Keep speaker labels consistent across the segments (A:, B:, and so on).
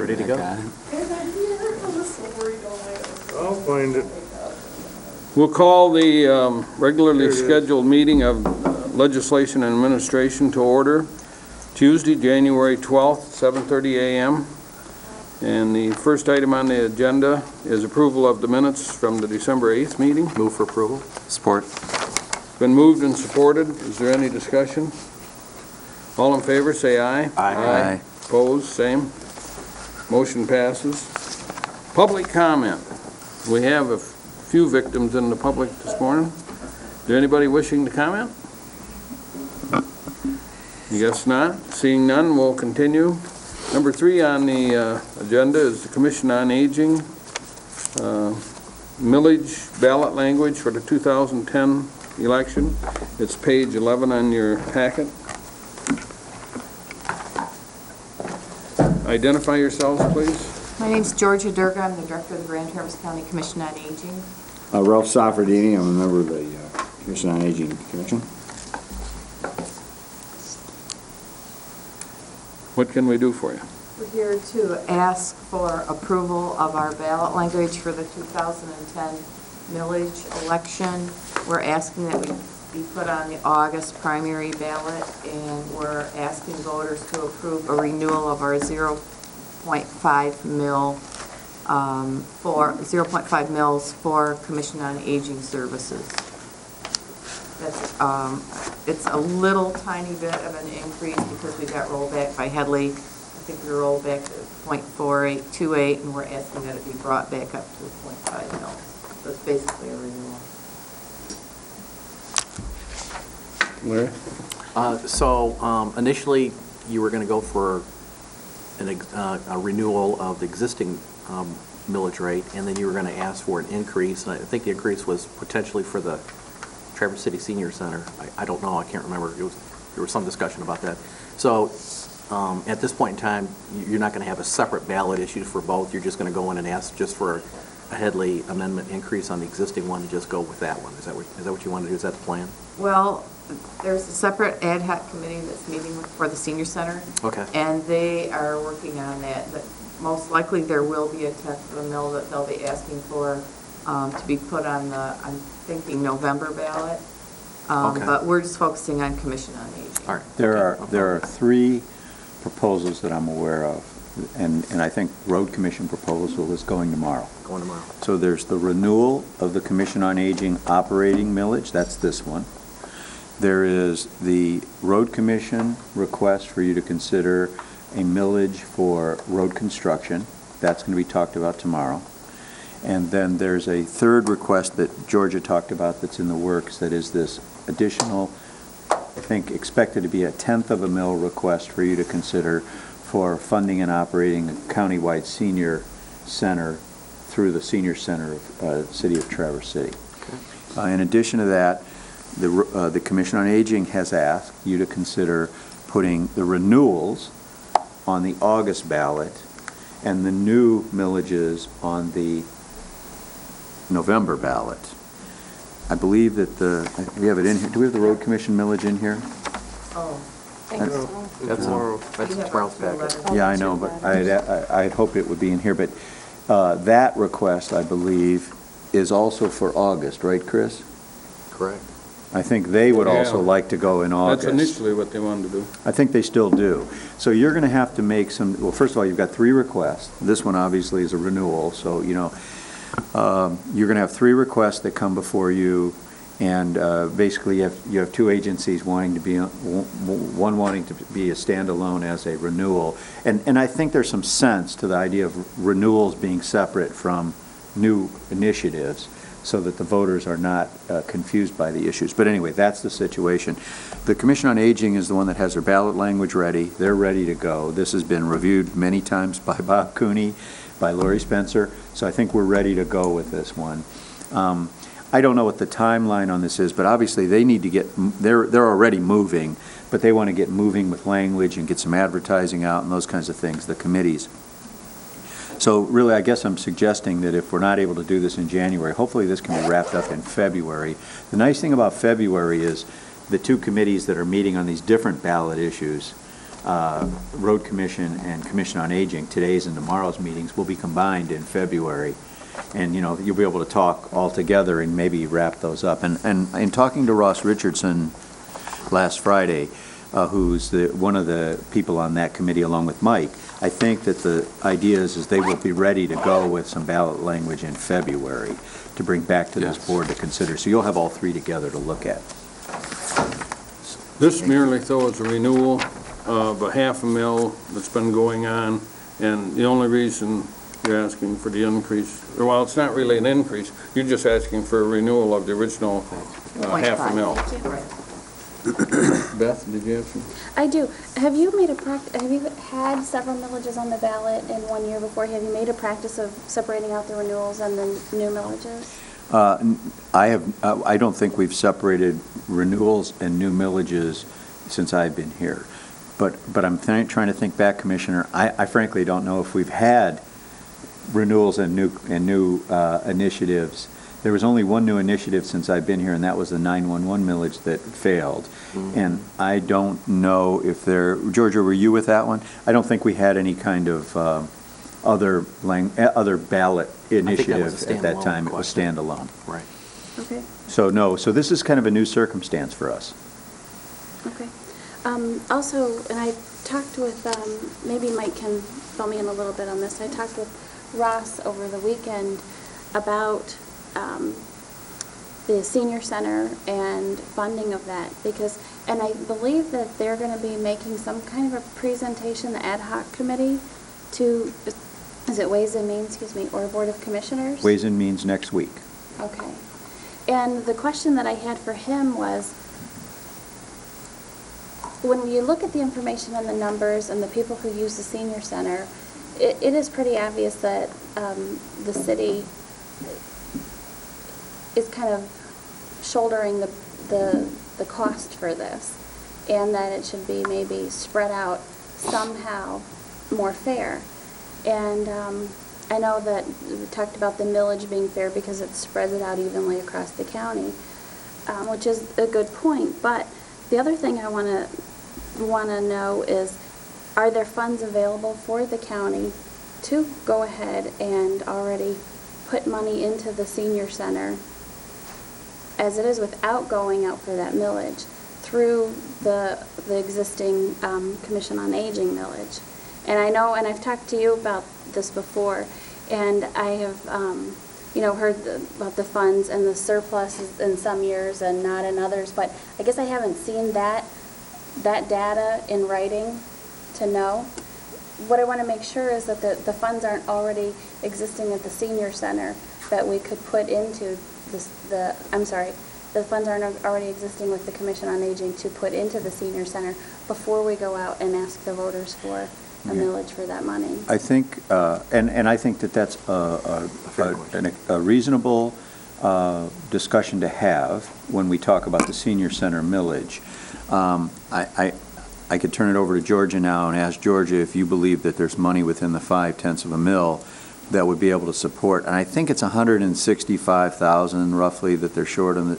A: Ready to go?
B: I'll find it.
C: We'll call the regularly scheduled meeting of Legislation and Administration to order Tuesday, January 12th, 7:30 a.m. And the first item on the agenda is approval of the minutes from the December 8th meeting.
A: Move for approval.
D: Support.
C: Been moved and supported. Is there any discussion? All in favor, say aye.
D: Aye.
C: Opposed, same. Motion passes. Public comment. We have a few victims in the public this morning. Is there anybody wishing to comment? I guess not. Seeing none, we'll continue. Number 3 on the agenda is the Commission on Aging millage ballot language for the 2010 election. It's page 11 on your packet. Identify yourselves, please.
E: My name's Georgia Durga. I'm the director of the Grand Traverse County Commission on Aging.
F: Ralph Safardini, I'm a member of the Commission on Aging Commission.
C: What can we do for you?
E: We're here to ask for approval of our ballot language for the 2010 millage election. We're asking that we be put on the August primary ballot, and we're asking voters to approve a renewal of our 0.5 mils for Commission on Aging services. That's, it's a little tiny bit of an increase because we got rolled back by Headley. I think we were rolled back to 0.4828, and we're asking that it be brought back up to 0.5 mils. So it's basically a renewal.
C: Larry?
A: So initially, you were going to go for a renewal of the existing millage rate, and then you were going to ask for an increase, and I think the increase was potentially for the Traverse City Senior Center. I don't know, I can't remember. There was some discussion about that. So at this point in time, you're not going to have a separate ballot issued for both. You're just going to go in and ask just for a Headley amendment increase on the existing one and just go with that one. Is that what you want to do? Is that the plan?
E: Well, there's a separate ad hoc committee that's meeting for the senior center.
A: Okay.
E: And they are working on that. But most likely there will be a tenth of a mil that they'll be asking for to be put on the, I'm thinking, November ballot.
A: Okay.
E: But we're just focusing on Commission on Aging.
A: All right.
D: There are 3 proposals that I'm aware of, and I think Road Commission proposal is going tomorrow.
A: Going tomorrow.
D: So there's the renewal of the Commission on Aging operating millage, that's this one. There is the Road Commission request for you to consider a millage for road construction. That's going to be talked about tomorrow. And then there's a third request that Georgia talked about that's in the works, that is this additional, I think, expected to be a tenth of a mil request for you to consider for funding and operating a countywide senior center through the senior center of City of Traverse City. Okay. In addition to that, the Commission on Aging has asked you to consider putting the renewals on the August ballot and the new millages on the November ballot. I believe that we have it in here. Do we have the Road Commission millage in here?
E: Oh, thanks.
A: That's tomorrow's packet.
D: Yeah, I know, but I'd hoped it would be in here. But that request, I believe, is also for August, right, Chris?
A: Correct.
D: I think they would also like to go in August.
C: That's initially what they wanted to do.
D: I think they still do. So you're going to have to make some, well, first of all, you've got 3 requests. This one obviously is a renewal, so, you know, you're going to have 3 requests that come before you, and basically you have 2 agencies wanting to be, one wanting to be a standalone as a renewal. And I think there's some sense to the idea of renewals being separate from new initiatives, so that the voters are not confused by the issues. But anyway, that's the situation. The Commission on Aging is the one that has their ballot language ready. They're ready to go. This has been reviewed many times by Bob Cooney, by Lori Spencer, so I think we're ready to go with this one. I don't know what the timeline on this is, but obviously they need to get, they're already moving, but they want to get moving with language and get some advertising out and those kinds of things, the committees. So really, I guess I'm suggesting that if we're not able to do this in January, hopefully this can be wrapped up in February. The nice thing about February is the 2 committees that are meeting on these different ballot issues Road Commission and Commission on Aging, today's and tomorrow's meetings will be combined in February. And, you know, you'll be able to talk all together and maybe wrap those up. And in talking to Ross Richardson last Friday, who's one of the people on that committee along with Mike, I think that the idea is they will be ready to go with some ballot language in February to bring back to this
C: Yes.
D: board to consider. So you'll have all three together to look at.
C: This merely, though, is a renewal of a half a mil that's been going on, and the only reason you're asking for the increase, well, it's not really an increase, you're just asking for a renewal of the original half a mil. Beth, did you have some?
G: I do. Have you had several millages on the ballot in 1 year before? Have you made a practice of separating out the renewals and the new millages?
D: I don't think we've separated renewals and new millages since I've been here. But I'm trying to think back, Commissioner. I frankly don't know if we've had renewals and new initiatives. There was only one new initiative since I've been here, and that was the 911 millage that failed. And I don't know if Georgia, were you with that one? I don't think we had any kind of other ballot initiative at that time. It was standalone.
A: Right.
G: Okay.
D: So no, so this is kind of a new circumstance for us.
G: Okay. Also, and I talked with, maybe Mike can fill me in a little bit on this. I talked with Ross over the weekend about the senior center and funding of that, and I believe that they're going to be making some kind of a presentation, the ad hoc committee, to, is it Ways and Means, or Board of Commissioners?
D: Ways and Means next week.
G: Okay. And the question that I had for him was, when you look at the information and the numbers and the people who use the senior center, it is pretty obvious that the city is kind of shouldering the cost for this, and that it should be maybe spread out somehow more fair. And I know that we talked about the millage being fair because it spreads it out evenly across the county, which is a good point. But the other thing I want to know is, are there funds available for the county to go ahead and already put money into the senior center as it is without going out for that millage through the existing Commission on Aging millage? And I know, and I've talked to you about this before, and I have, heard about the funds and the surpluses in some years and not in others, but I guess I haven't seen that data in writing to know. What I want to make sure is that the funds aren't already existing at the senior center that we could put into the funds aren't already existing with the Commission on Aging to put into the senior center before we go out and ask the voters for a millage for that money.
D: I think, and I think that that's a reasonable discussion to have when we talk about the senior center millage. I could turn it over to Georgia now and ask Georgia if you believe that there's money within the 0.5 of a mil that would be able to support. And I think it's $165,000 roughly that they're short on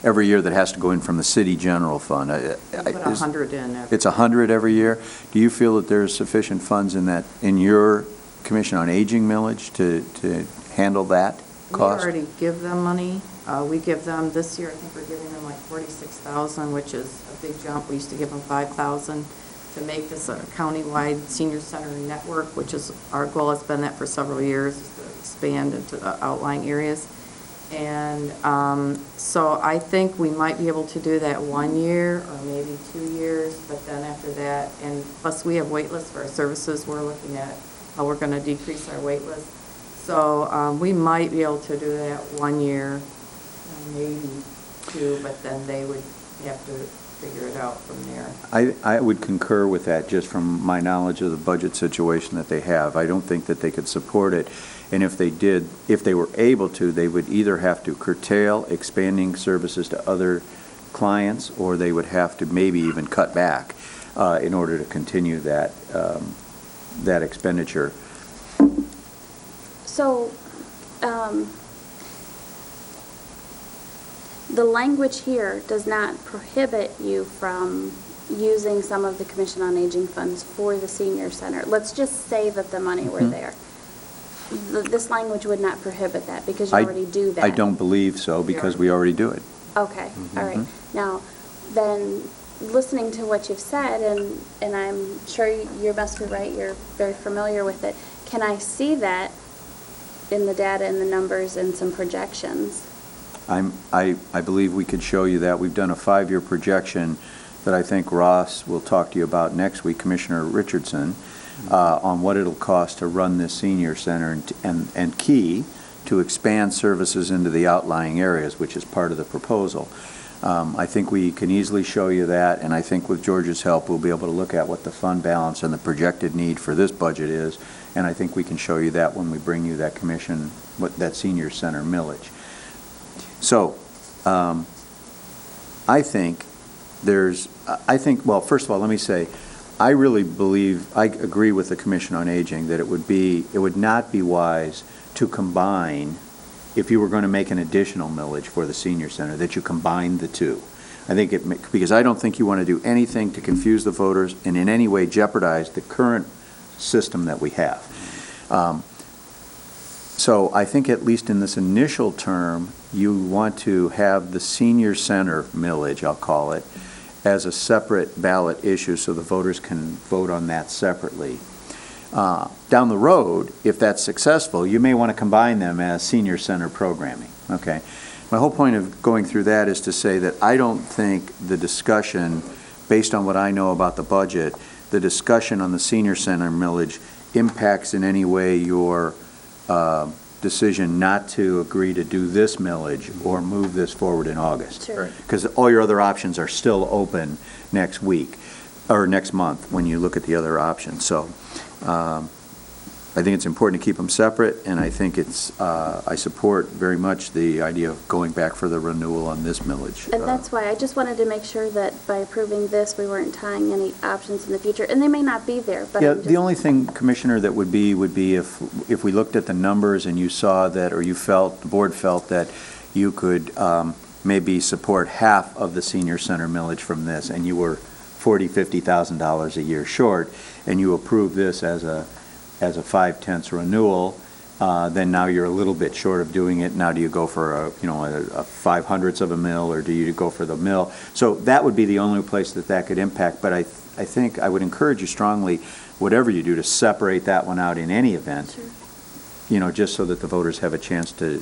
D: every year that has to go in from the city general fund.
E: Put 100 in.
D: It's 100 every year. Do you feel that there's sufficient funds in your Commission on Aging millage to handle that cost?
E: We already give them money. We give them, this year, I think we're giving them like $46,000, which is a big jump. We used to give them $5,000 to make this a countywide senior center network, which is, our goal has been that for several years, is to expand into the outlying areas. And so I think we might be able to do that 1 year or maybe 2 years, but then after that, and plus we have wait lists for our services. We're looking at how we're going to decrease our wait list. So we might be able to do that 1 year, maybe 2, but then they would have to figure it out from there.
D: I would concur with that, just from my knowledge of the budget situation that they have. I don't think that they could support it. And if they were able to, they would either have to curtail expanding services to other clients, or they would have to maybe even cut back in order to continue that expenditure.
G: So, the language here does not prohibit you from using some of the Commission on Aging funds for the senior center. Let's just say that the money were there. This language would not prohibit that because you already do that.
D: I don't believe so, because we already do it.
G: Okay, all right. Now, then, listening to what you've said, and I'm sure you must be right, you're very familiar with it, can I see that in the data and the numbers and some projections?
D: I believe we could show you that. We've done a 5-year projection that I think Ross will talk to you about next week, Commissioner Richardson, on what it'll cost to run this senior center and key to expand services into the outlying areas, which is part of the proposal. I think we can easily show you that, and I think with George's help, we'll be able to look at what the fund balance and the projected need for this budget is, and I think we can show you that when we bring you that commission, that senior center millage. So, I think, well, first of all, let me say, I really believe, I agree with the Commission on Aging that it would not be wise to combine, if you were going to make an additional millage for the senior center, that you combine the two. I think because I don't think you want to do anything to confuse the voters and in any way jeopardize the current system that we have. So I think at least in this initial term, you want to have the senior center millage, I'll call it, as a separate ballot issue so the voters can vote on that separately. Down the road, if that's successful, you may want to combine them as senior center programming, okay? My whole point of going through that is to say that I don't think the discussion, based on what I know about the budget, the discussion on the senior center millage impacts in any way your decision not to agree to do this millage or move this forward in August.
G: Sure.
D: Because all your other options are still open next week, or next month, when you look at the other options. So I think it's important to keep them separate, and I think I support very much the idea of going back for the renewal on this millage.
G: And that's why I just wanted to make sure that by approving this, we weren't tying any options in the future, and they may not be there, but
D: Yeah,
G: I'm
D: the only thing, Commissioner, that would be if we looked at the numbers and you saw that, or the board felt that you could maybe support half of the senior center millage from this, and you were $40,000, $50,000 a year short, and you approve this as a 5/10 renewal, then now you're a little bit short of doing it. Now do you go for a 5/100 of a mil, or do you go for the mil? So that would be the only place that could impact, but I think I would encourage you strongly, whatever you do, to separate that one out in any event,
G: Sure.
D: Just so that the voters have a chance to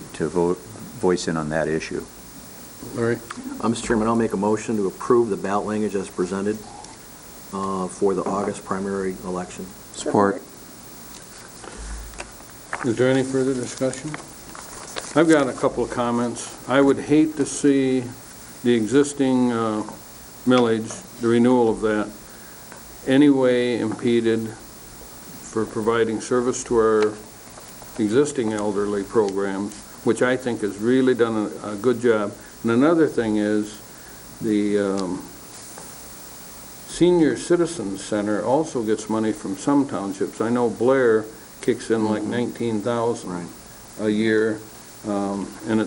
D: voice in on that issue.
C: Larry?
A: Mr. Chairman, I'll make a motion to approve the ballot language as presented for the August primary election.
D: Support.
C: Is there any further discussion? I've got a couple of comments. I would hate to see the existing millage, the renewal of that, anyway impeded for providing service to our existing elderly programs, which I think has really done a good job. And another thing is the Senior Citizens Center also gets money from some townships. I know Blair kicks in like $19,000 a year, and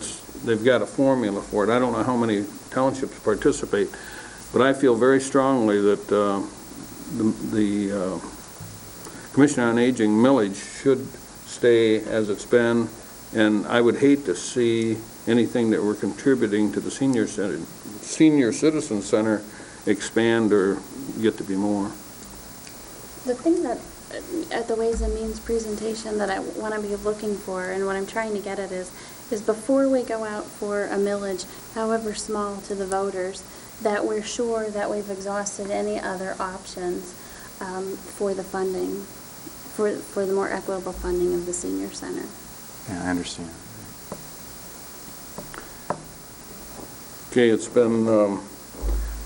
C: they've got a formula for it. I don't know how many townships participate, but I feel very strongly that the Commission on Aging millage should stay as it's been, and I would hate to see anything that we're contributing to the Senior Citizen Center expand or get to be more.
G: The thing that, at the Ways and Means presentation, that I want to be looking for, and what I'm trying to get at is before we go out for a millage, however small to the voters, that we're sure that we've exhausted any other options for the funding, for the more equitable funding of the senior center.
D: Yeah, I understand.
C: Okay, it's been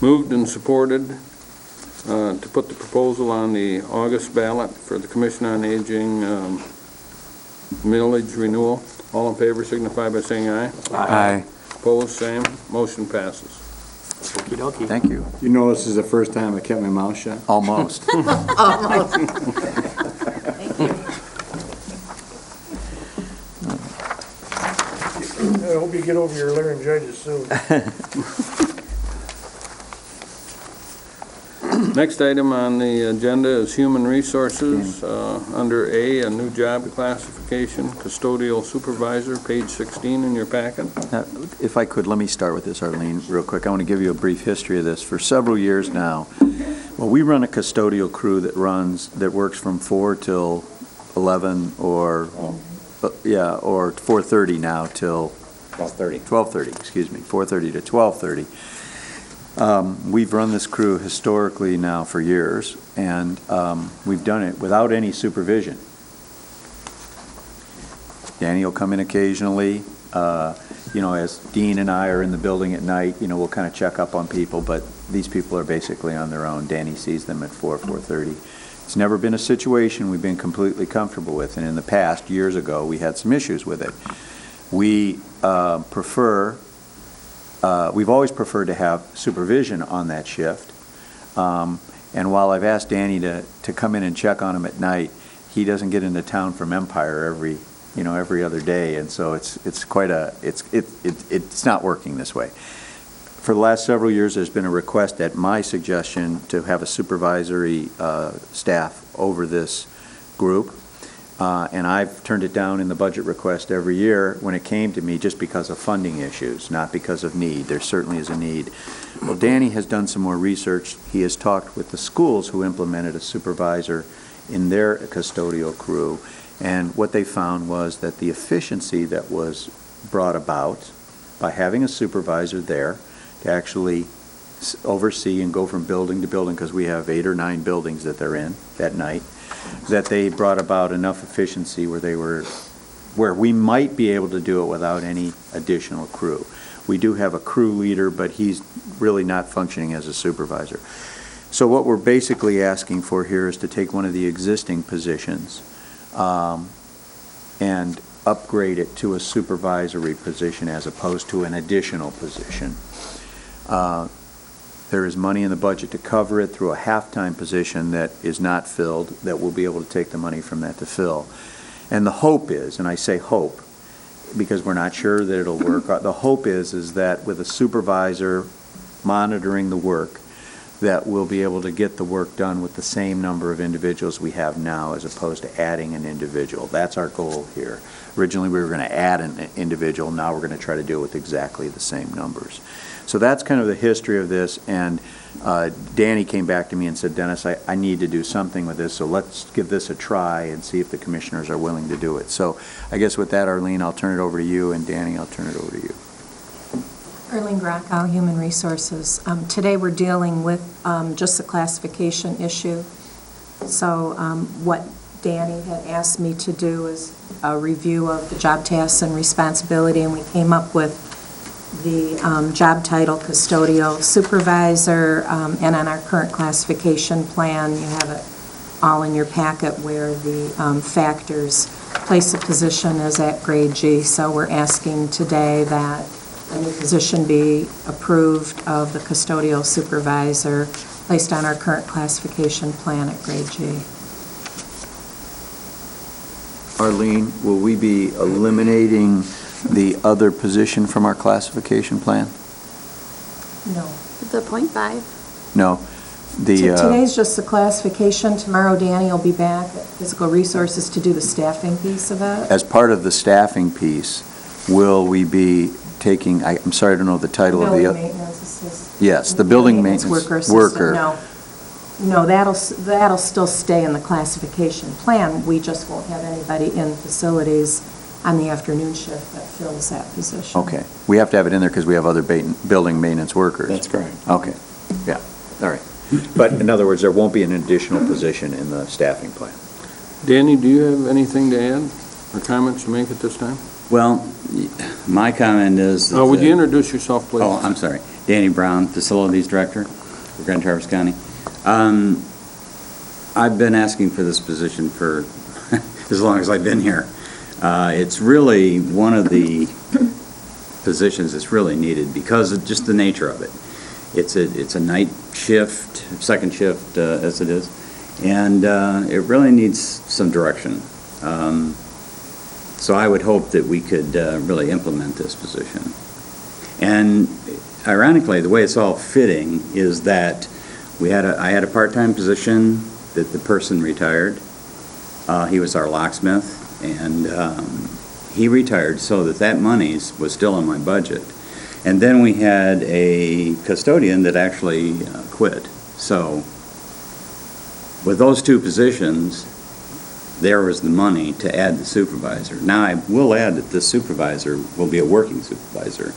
C: moved and supported to put the proposal on the August ballot for the Commission on Aging millage renewal. All in favor signify by saying aye.
D: Aye.
C: Opposed, same. Motion passes.
A: Okey dokey.
D: Thank you.
F: You know this is the first time I kept my mouth shut?
D: Almost.
B: I hope you get over your laryngitis soon.
C: Next item on the agenda is Human Resources. Under A, a new job classification, custodial supervisor, page 16 in your packet.
D: If I could, let me start with this, Arlene, real quick. I want to give you a brief history of this. For several years now, well, we run a custodial crew that works from 4 till 11 or 4:30 now till 12:30, excuse me, 4:30 to 12:30. We've run this crew historically now for years, and we've done it without any supervision. Danny will come in occasionally. As Dean and I are in the building at night, we'll kind of check up on people, but these people are basically on their own. Danny sees them at 4:30. It's never been a situation we've been completely comfortable with, and in the past, years ago, we had some issues with it. We've always preferred to have supervision on that shift. And while I've asked Danny to come in and check on him at night, he doesn't get into town from Empire every other day, and so it's not working this way. For the last several years, there's been a request at my suggestion to have a supervisory staff over this group. And I've turned it down in the budget request every year when it came to me just because of funding issues, not because of need. There certainly is a need. Well, Danny has done some more research. He has talked with the schools who implemented a supervisor in their custodial crew, and what they found was that the efficiency that was brought about by having a supervisor there to actually oversee and go from building to building, because we have 8 or 9 buildings that they're in that night, that they brought about enough efficiency where we might be able to do it without any additional crew. We do have a crew leader, but he's really not functioning as a supervisor. So what we're basically asking for here is to take one of the existing positions and upgrade it to a supervisory position as opposed to an additional position. There is money in the budget to cover it through a half-time position that is not filled, that we'll be able to take the money from that to fill. And the hope is, and I say hope because we're not sure that it'll work, the hope is that with a supervisor monitoring the work, that we'll be able to get the work done with the same number of individuals we have now as opposed to adding an individual. That's our goal here. Originally, we were going to add an individual. Now we're going to try to do it with exactly the same numbers. So that's kind of the history of this, and Danny came back to me and said, Dennis, I need to do something with this, so let's give this a try and see if the commissioners are willing to do it. So I guess with that, Arlene, I'll turn it over to you, and Danny, I'll turn it over to you.
H: Arlene Grockow, Human Resources. Today we're dealing with just the classification issue. So what Danny had asked me to do is a review of the job tasks and responsibility, and we came up with the job title custodial supervisor, and on our current classification plan, you have it all in your packet where the factors place the position is at grade G. So we're asking today that a new position be approved of the custodial supervisor placed on our current classification plan at grade G.
D: Arlene, will we be eliminating the other position from our classification plan?
H: No.
G: The .5?
D: No.
H: Today's just the classification. Tomorrow Danny will be back at Physical Resources to do the staffing piece of it.
D: As part of the staffing piece, will we be taking, I'm sorry, I don't know the title of the...
H: Building maintenance assistant.
D: Yes, the building maintenance worker.
H: No, that'll still stay in the classification plan. We just won't have anybody in facilities on the afternoon shift that fills that position.
D: Okay. We have to have it in there because we have other building maintenance workers.
F: That's correct.
D: Okay. Yeah. All right. But in other words, there won't be an additional position in the staffing plan.
C: Danny, do you have anything to add or comments to make at this time?
I: Well, my comment is...
C: Would you introduce yourself, please?
I: Oh, I'm sorry. Danny Brown, Facilities Director for Grand Traverse County. I've been asking for this position for as long as I've been here. It's really one of the positions that's really needed because of just the nature of it. It's a night shift, second shift as it is, and it really needs some direction. So I would hope that we could really implement this position. And ironically, the way it's all fitting is that I had a part-time position that the person retired. He was our locksmith, and he retired so that money was still in my budget. And then we had a custodian that actually quit. So with those two positions, there was the money to add the supervisor. Now, I will add that this supervisor will be a working supervisor.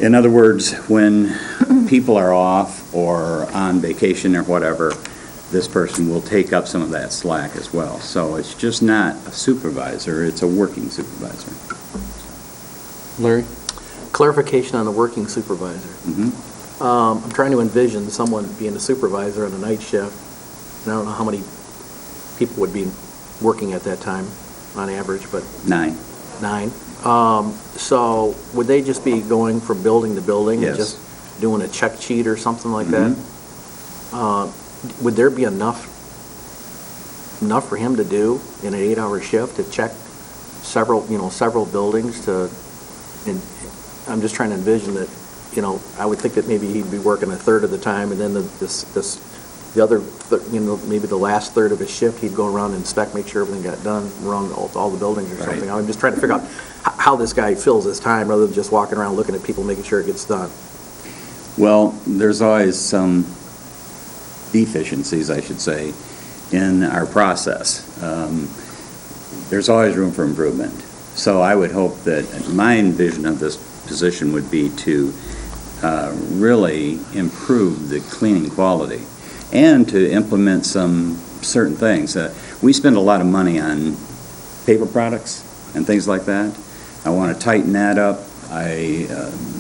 I: In other words, when people are off or on vacation or whatever, this person will take up some of that slack as well. So it's just not a supervisor, it's a working supervisor.
C: Larry?
A: Clarification on the working supervisor.
I: Mhm.
A: I'm trying to envision someone being a supervisor on a night shift, and I don't know how many people would be working at that time on average, but
I: 9.
A: 9. So would they just be going from building to building? And
I: Yes.
A: just doing a check sheet or something like that? Would there be enough for him to do in an 8-hour shift to check several buildings and I'm just trying to envision that, I would think that maybe he'd be working a third of the time, and then the other, maybe the last third of his shift, he'd go around and inspect, make sure everything got done around all the buildings or
I: Right.
A: something. I'm just trying to figure out how this guy fills his time, rather than just walking around looking at people, making sure it gets done.
I: Well, there's always some deficiencies, I should say, in our process. There's always room for improvement. So I would hope that, my vision of this position would be to really improve the cleaning quality and to implement some certain things. We spend a lot of money on paper products and things like that. I want to tighten that up. I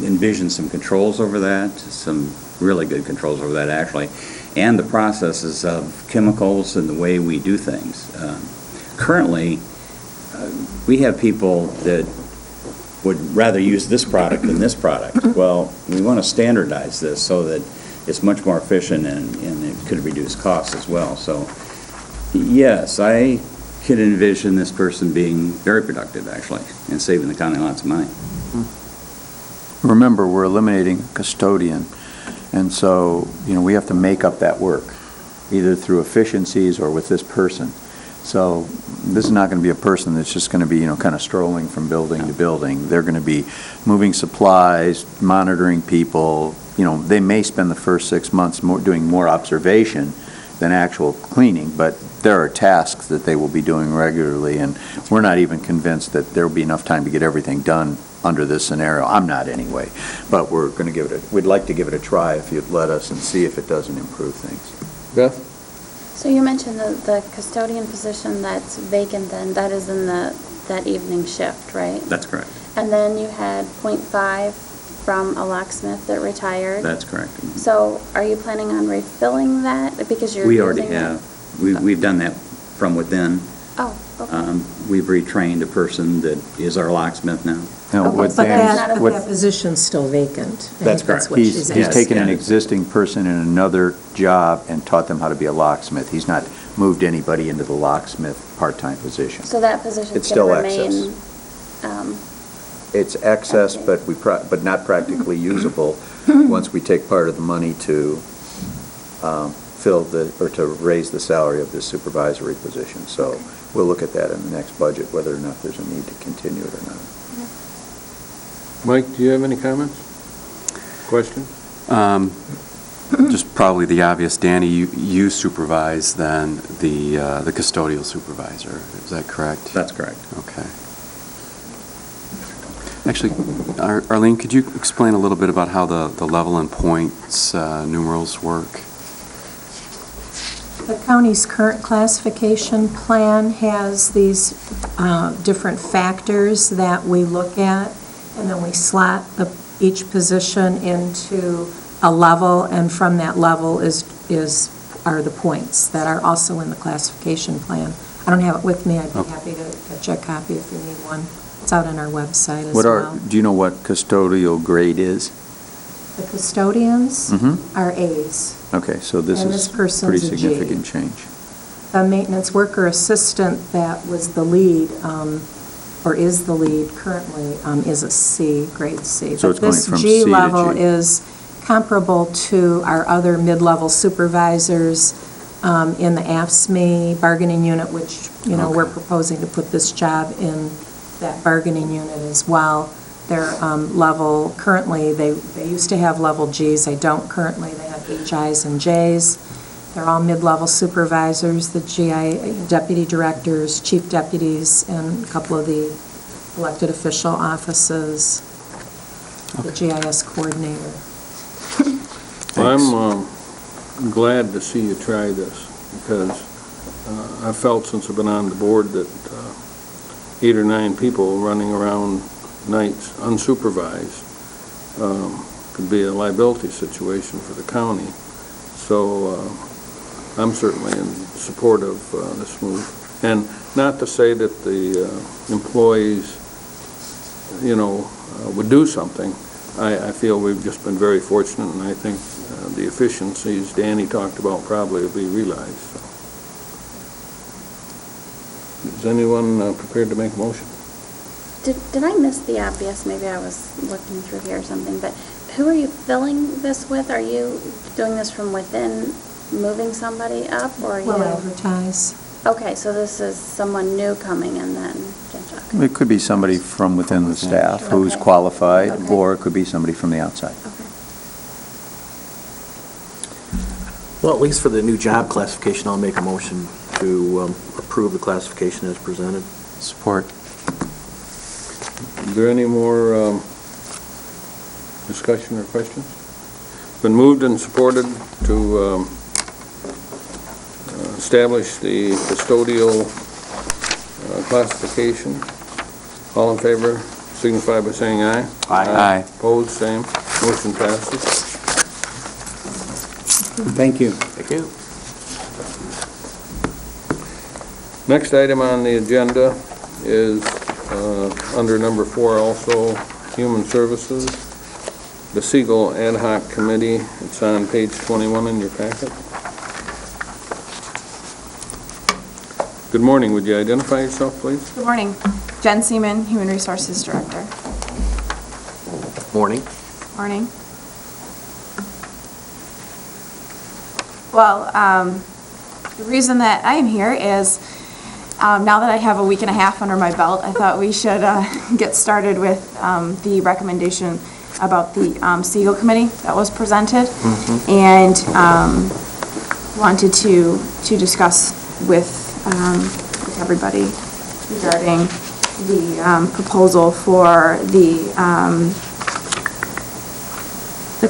I: envision some controls over that, some really good controls over that, actually, and the processes of chemicals and the way we do things. Currently, we have people that would rather use this product than this product. Well, we want to standardize this so that it's much more efficient and it could reduce costs as well. So, yes, I could envision this person being very productive, actually, and saving the county lots of money.
D: Remember, we're eliminating custodian, and so, we have to make up that work, either through efficiencies or with this person. So this is not going to be a person that's just going to be, kind of strolling from building to building. They're going to be moving supplies, monitoring people. They may spend the first 6 months doing more observation than actual cleaning, but there are tasks that they will be doing regularly, and we're not even convinced that there will be enough time to get everything done under this scenario. I'm not anyway, but we'd like to give it a try if you'd let us and see if it doesn't improve things.
C: Beth?
G: So you mentioned the custodian position that's vacant then, that is in that evening shift, right?
I: That's correct.
G: And then you had .5 from a locksmith that retired.
I: That's correct.
G: So are you planning on refilling that because you're
I: We already
G: using it?
I: have. We've done that from within.
G: Oh, okay.
I: We've retrained a person that is our locksmith now.
G: Okay,
D: What
G: so
D: Dan's-
G: that's not
H: But
G: a-
H: that position's still vacant. I
I: That's
H: think
I: correct.
H: what
D: He's
H: she's
I: Yes.
D: taken an
I: Yeah.
D: existing person in another job and taught them how to be a locksmith. He's not moved anybody into the locksmith part-time position.
G: So that position's
D: It's
G: going to
D: still
G: remain, um,
D: It's excess, but not practically usable once we take part of the money to to raise the salary of this supervisory position. So we'll look at that in the next budget, whether or not there's a need to continue it or not.
C: Mike, do you have any comments? Question?
J: Just probably the obvious, Danny, you supervise then the custodial supervisor, is that correct?
I: That's correct.
J: Okay. Actually, Arlene, could you explain a little bit about how the level and points numerals work?
H: The county's current classification plan has these different factors that we look at, and then we slot each position into a level, and from that level are the points that are also in the classification plan. I don't have it with me. I'd be happy to get you a copy if you need one. It's out on our website as well.
D: Do you know what custodial grade is?
H: The custodians
D: Mm-hmm.
H: are As.
D: Okay, so this
H: And
D: is
H: this person's
D: pretty
H: a G.
D: significant change.
H: The maintenance worker assistant that was the lead, or is the lead currently, is a C, grade C.
D: So it's going from C to
H: But this G level
D: G.
H: is comparable to our other mid-level supervisors in the AFSCME bargaining unit, which, we're proposing to put this job in that bargaining unit as well. They're level, currently, they used to have level Gs. They don't currently. They have HIs and Js. They're all mid-level supervisors, the GI deputy directors, chief deputies, and a couple of the elected official offices, the GIS coordinator.
C: I'm glad to see you try this, because I've felt since I've been on the board that 8 or 9 people running around nights unsupervised could be a liability situation for the county. So I'm certainly in support of this move. And not to say that the employees, would do something. I feel we've just been very fortunate, and I think the efficiencies Danny talked about probably will be realized. So. Is anyone prepared to make a motion?
G: Did I miss the obvious? Maybe I was looking through here or something, but who are you filling this with? Are you doing this from within, moving somebody up, or are you?
H: We'll advertise.
G: Okay, so this is someone new coming in then? Gotcha.
D: It could be somebody from within the staff who's
G: Okay.
D: qualified,
G: Okay.
D: or it could be somebody from the outside.
G: Okay.
A: Well, at least for the new job classification, I'll make a motion to approve the classification as presented.
J: Support.
C: Is there any more discussion or questions? Been moved and supported to establish the custodial classification. All in favor, signify by saying aye.
J: Aye.
C: Opposed, same. Motion passes.
F: Thank you.
A: Thank you.
C: Next item on the agenda is under number 4 also, Human Services, the Siegel Ad Hoc Committee. It's on page 21 in your packet. Good morning. Would you identify yourself, please?
K: Good morning. Jen Seaman, Human Resources Director.
A: Morning.
K: Morning. Well, the reason that I am here is now that I have a week and a half under my belt, I thought we should get started with the recommendation about the Siegel Committee that was presented, and wanted to discuss with everybody regarding the proposal for the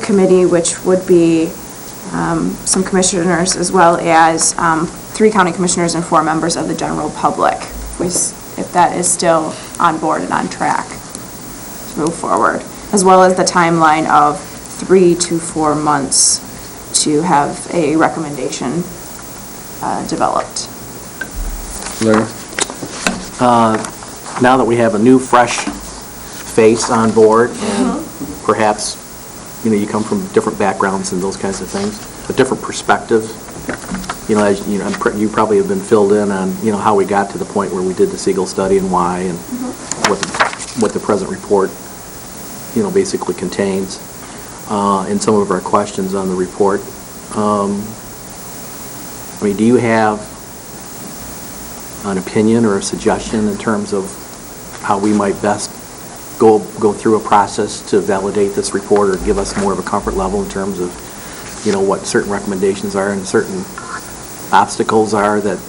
K: committee, which would be some commissioners as well as 3 county commissioners and 4 members of the general public, if that is still on board and on track to move forward, as well as the timeline of 3 to 4 months to have a recommendation developed.
C: Larry?
A: Now that we have a new, fresh face on board, and perhaps, you come from different backgrounds and those kinds of things, a different perspective, as you probably have been filled in on, how we got to the point where we did the Siegel study and why, and what the present report, basically contains, and some of our questions on the report. Do you have an opinion or a suggestion in terms of how we might best go through a process to validate this report, or give us more of a comfort level in terms of, what certain recommendations are and certain obstacles are that,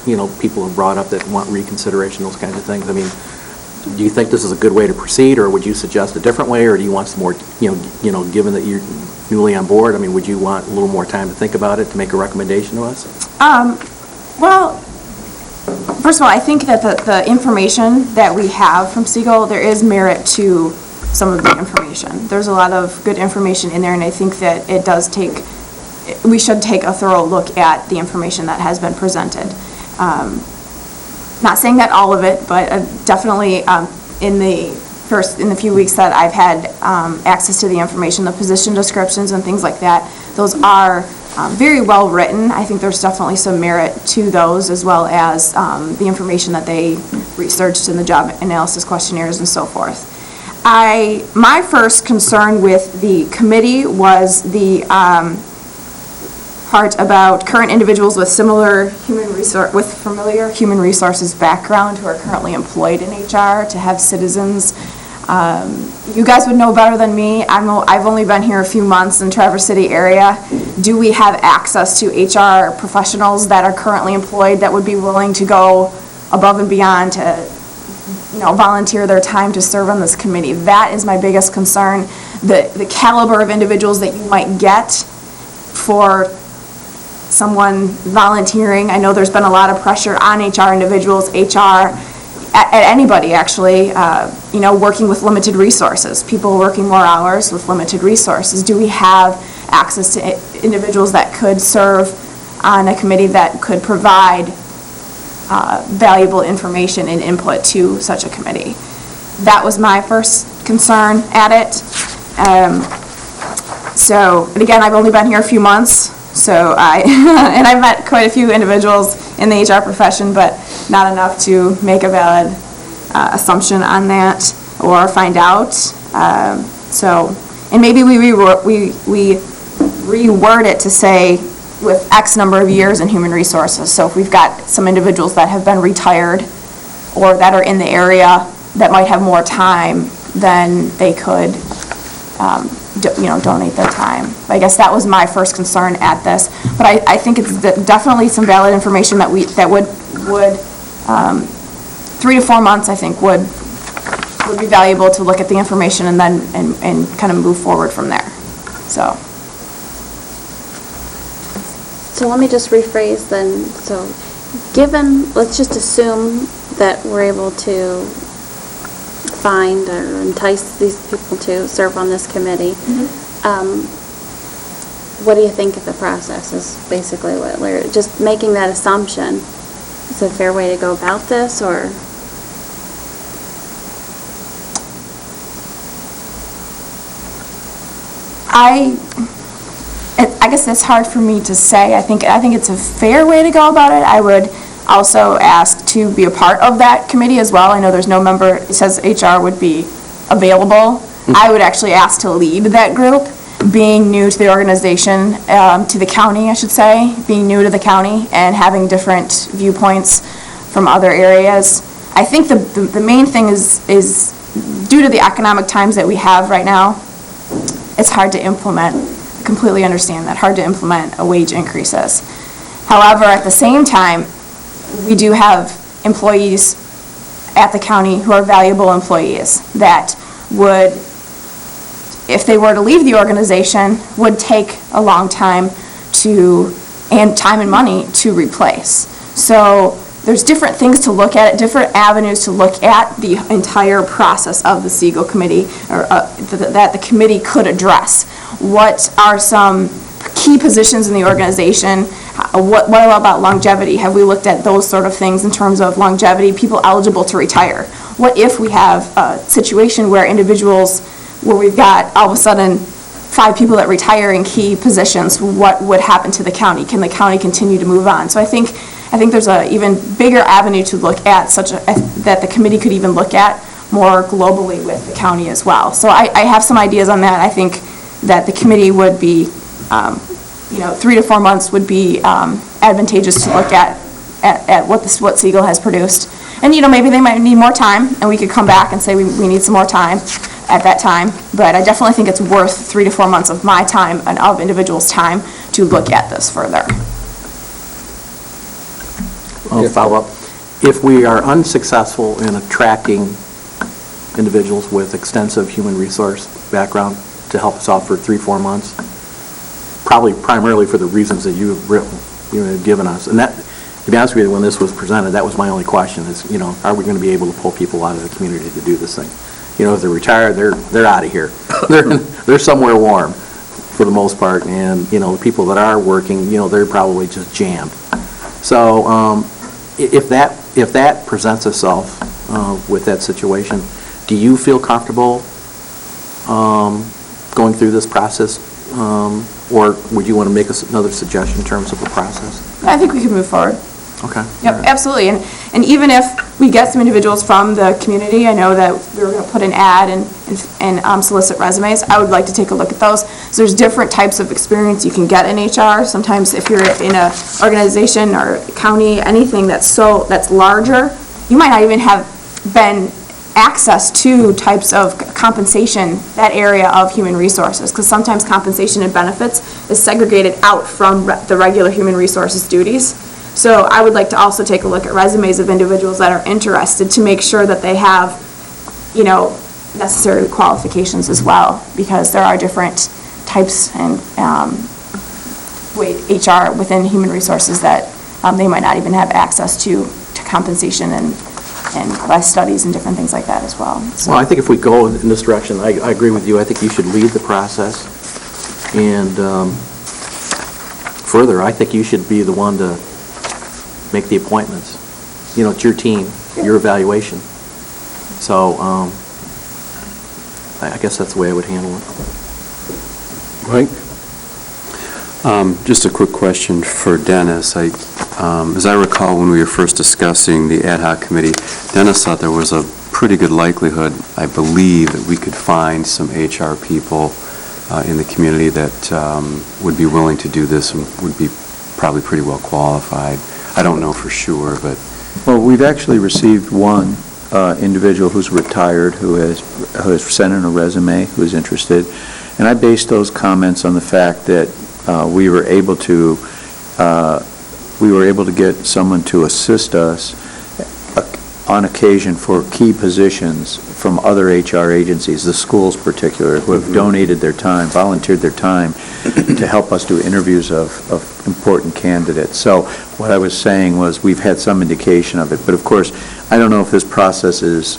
A: people have brought up that want reconsideration, those kinds of things? Do you think this is a good way to proceed, or would you suggest a different way, or do you want some more, given that you're newly on board, would you want a little more time to think about it to make a recommendation to us?
K: Well, first of all, I think that the information that we have from Siegel, there is merit to some of the information. There's a lot of good information in there, and I think that we should take a thorough look at the information that has been presented. Not saying that all of it, but definitely in the few weeks that I've had access to the information, the position descriptions and things like that, those are very well written. I think there's definitely some merit to those, as well as the information that they researched in the job analysis questionnaires and so forth. My first concern with the committee was the part about current individuals with familiar human resources background who are currently employed in HR, to have citizens. You guys would know better than me. I've only been here a few months in Traverse City area. Do we have access to HR professionals that are currently employed that would be willing to go above and beyond to, volunteer their time to serve on this committee? That is my biggest concern. The caliber of individuals that you might get for someone volunteering. I know there's been a lot of pressure on HR individuals, at anybody actually, working with limited resources, people working more hours with limited resources. Do we have access to individuals that could serve on a committee that could provide valuable information and input to such a committee? That was my first concern at it. And again, I've only been here a few months, and I've met quite a few individuals in the HR profession, but not enough to make a valid assumption on that or find out. And maybe we reword it to say with X number of years in human resources. So if we've got some individuals that have been retired or that are in the area that might have more time, then they could donate their time. I guess that was my first concern at this. But I think it's definitely some valid information that would 3 to 4 months, I think, would be valuable to look at the information and then and kind of move forward from there. So
G: let me just rephrase then. So let's just assume that we're able to find or entice these people to serve on this committee. What do you think of the process is basically what we're just making that assumption. Is it a fair way to go about this, or?
K: I guess that's hard for me to say. I think it's a fair way to go about it. I would also ask to be a part of that committee as well. I know there's no member, it says HR would be available. I would actually ask to lead that group, being new to the organization, to the county, I should say, being new to the county and having different viewpoints from other areas. I think the main thing is due to the economic times that we have right now, it's hard to implement. I completely understand that, hard to implement wage increases. However, at the same time, we do have employees at the county who are valuable employees that would, if they were to leave the organization, would take a long time and money to replace. So there's different things to look at, different avenues to look at the entire process of the Siegel Committee, or that the committee could address. What are some key positions in the organization? What about longevity? Have we looked at those sort of things in terms of longevity, people eligible to retire? What if we have a situation where we've got all of a sudden 5 people that retire in key positions? What would happen to the county? Can the county continue to move on? So I think there's an even bigger avenue to look at, that the committee could even look at more globally with the county as well. So I have some ideas on that. I think that the committee would be 3 to 4 months would be advantageous to look at what Siegel has produced. And, maybe they might need more time, and we could come back and say we need some more time at that time. But I definitely think it's worth 3 to 4 months of my time and of individuals' time to look at this further.
A: I'll follow up. If we are unsuccessful in attracting individuals with extensive human resource background to help us out for 3-4 months, probably primarily for the reasons that you've given us. And that, to be honest with you, when this was presented, that was my only question is, are we going to be able to pull people out of the community to do this thing? If they're retired, they're out of here. They're somewhere warm for the most part. And, the people that are working, they're probably just jammed. So if that presents itself with that situation, do you feel comfortable going through this process? Or would you want to make another suggestion in terms of the process?
K: I think we could move forward.
A: Okay.
K: Yep, absolutely. And even if we get some individuals from the community, I know that we were going to put an ad and solicit resumes. I would like to take a look at those. So there's different types of experience you can get in HR. Sometimes if you're in a organization or county, anything that's larger, you might not even have been access to types of compensation, that area of human resources, because sometimes compensation and benefits is segregated out from the regular human resources duties. So I would like to also take a look at resumes of individuals that are interested to make sure that they have, necessary qualifications as well, because there are different types and HR within human resources that they might not even have access to compensation and class studies and different things like that as well. So.
A: Well, I think if we go in this direction, I agree with you. I think you should lead the process. And further, I think you should be the one to make the appointments. It's your team, your evaluation. So I guess that's the way I would handle it.
C: Mike?
J: Just a quick question for Dennis. As I recall, when we were first discussing the ad hoc committee, Dennis thought there was a pretty good likelihood, I believe, that we could find some HR people in the community that would be willing to do this and would be probably pretty well qualified. I don't know for sure, but...
D: Well, we've actually received one individual who's retired who has sent in a resume, who is interested, and I based those comments on the fact that we were able to get someone to assist us on occasion for key positions from other HR agencies, the schools particular, who have donated their time, volunteered their time to help us do interviews of important candidates. So what I was saying was we've had some indication of it, but of course, I don't know if this process is,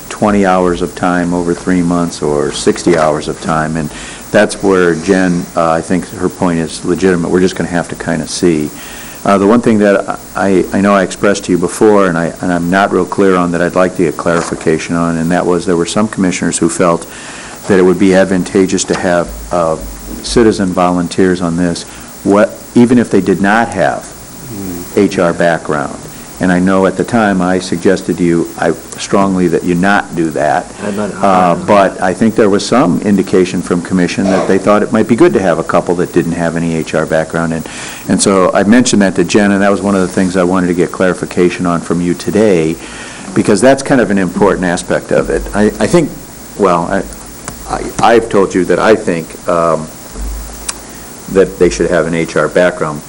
D: 20 hours of time over 3 months or 60 hours of time, and that's where Jen, I think her point is legitimate. We're just going to have to kind of see. The one thing that I know I expressed to you before, and I'm not real clear on, that I'd like to get clarification on, and that was there were some commissioners who felt that it would be advantageous to have citizen volunteers on this, even if they did not have HR background. And I know at the time I suggested to you strongly that you not do that. But I think there was some indication from commission that they thought it might be good to have a couple that didn't have any HR background. And so I mentioned that to Jen, and that was one of the things I wanted to get clarification on from you today, because that's kind of an important aspect of it. I think, I've told you that I think that they should have an HR background,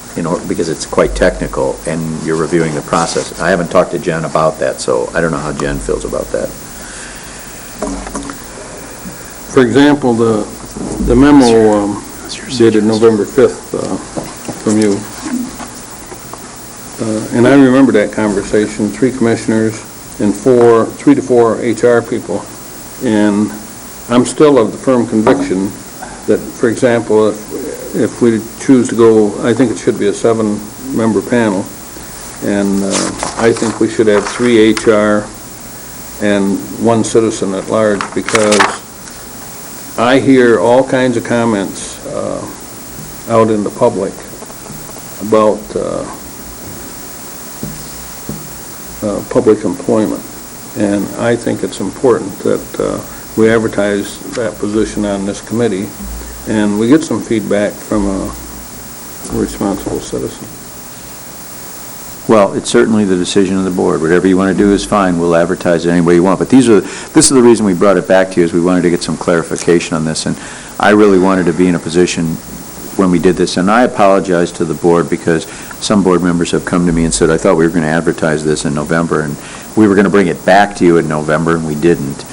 D: because it's quite technical, and you're reviewing the process. I haven't talked to Jen about that, so I don't know how Jen feels about that.
C: For example, the memo dated November 5th from you, and I remember that conversation, 3 commissioners and 3 to 4 HR people, and I'm still of the firm conviction that, for example, if we choose to go, I think it should be a 7-member panel, and I think we should have 3 HR and 1 citizen at large, because I hear all kinds of comments out in the public about public employment, and I think it's important that we advertise that position on this committee, and we get some feedback from a responsible citizen.
D: Well, it's certainly the decision of the board. Whatever you want to do is fine. We'll advertise it any way you want. But this is the reason we brought it back to you, is we wanted to get some clarification on this. And I really wanted to be in a position when we did this. And I apologize to the board, because some board members have come to me and said, I thought we were going to advertise this in November, and we were going to bring it back to you in November, and we didn't.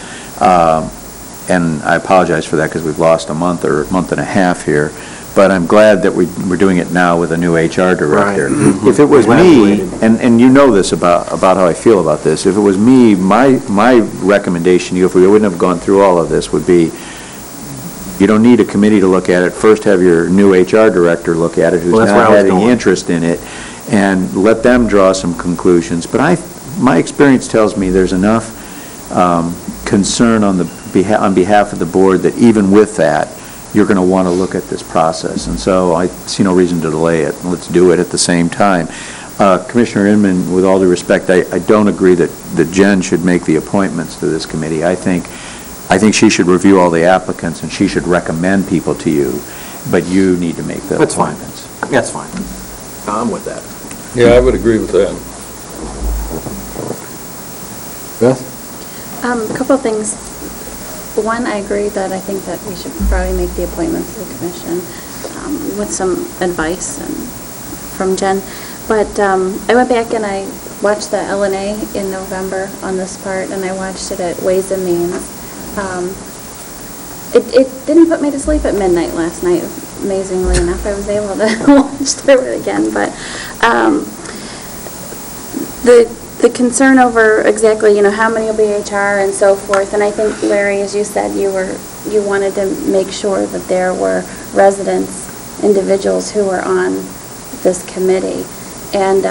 D: And I apologize for that, because we've lost a month or a month and a half here. But I'm glad that we're doing it now with a new HR director. Right. If it was me, and you know this about how I feel about this, if it was me, my recommendation to you, if we wouldn't have gone through all of this, would be, you don't need a committee to look at it. First, have your new HR director look at it, who's not had any interest in it, and let them draw some conclusions. But my experience tells me there's enough concern on behalf of the board that even with that, you're going to want to look at this process. And so I see no reason to delay it. Let's do it at the same time. Commissioner Inman, with all due respect, I don't agree that Jen should make the appointments to this committee. I think she should review all the applicants, and she should recommend people to you, but you need to make the
A: That's fine.
D: appointments.
A: That's fine. I'm with that.
C: Yeah, I would agree with that. Beth?
G: A couple of things. One, I agree that I think that we should probably make the appointments to the commission with some advice from Jen. But I went back and I watched the LNA in November on this part, and I watched it at Ways and Means. It didn't put me to sleep at midnight last night, amazingly enough. I was able to watch through it again, but the concern over exactly, how many will be HR and so forth, and I think, Larry, as you said, you wanted to make sure that there were residents, individuals who were on this committee. And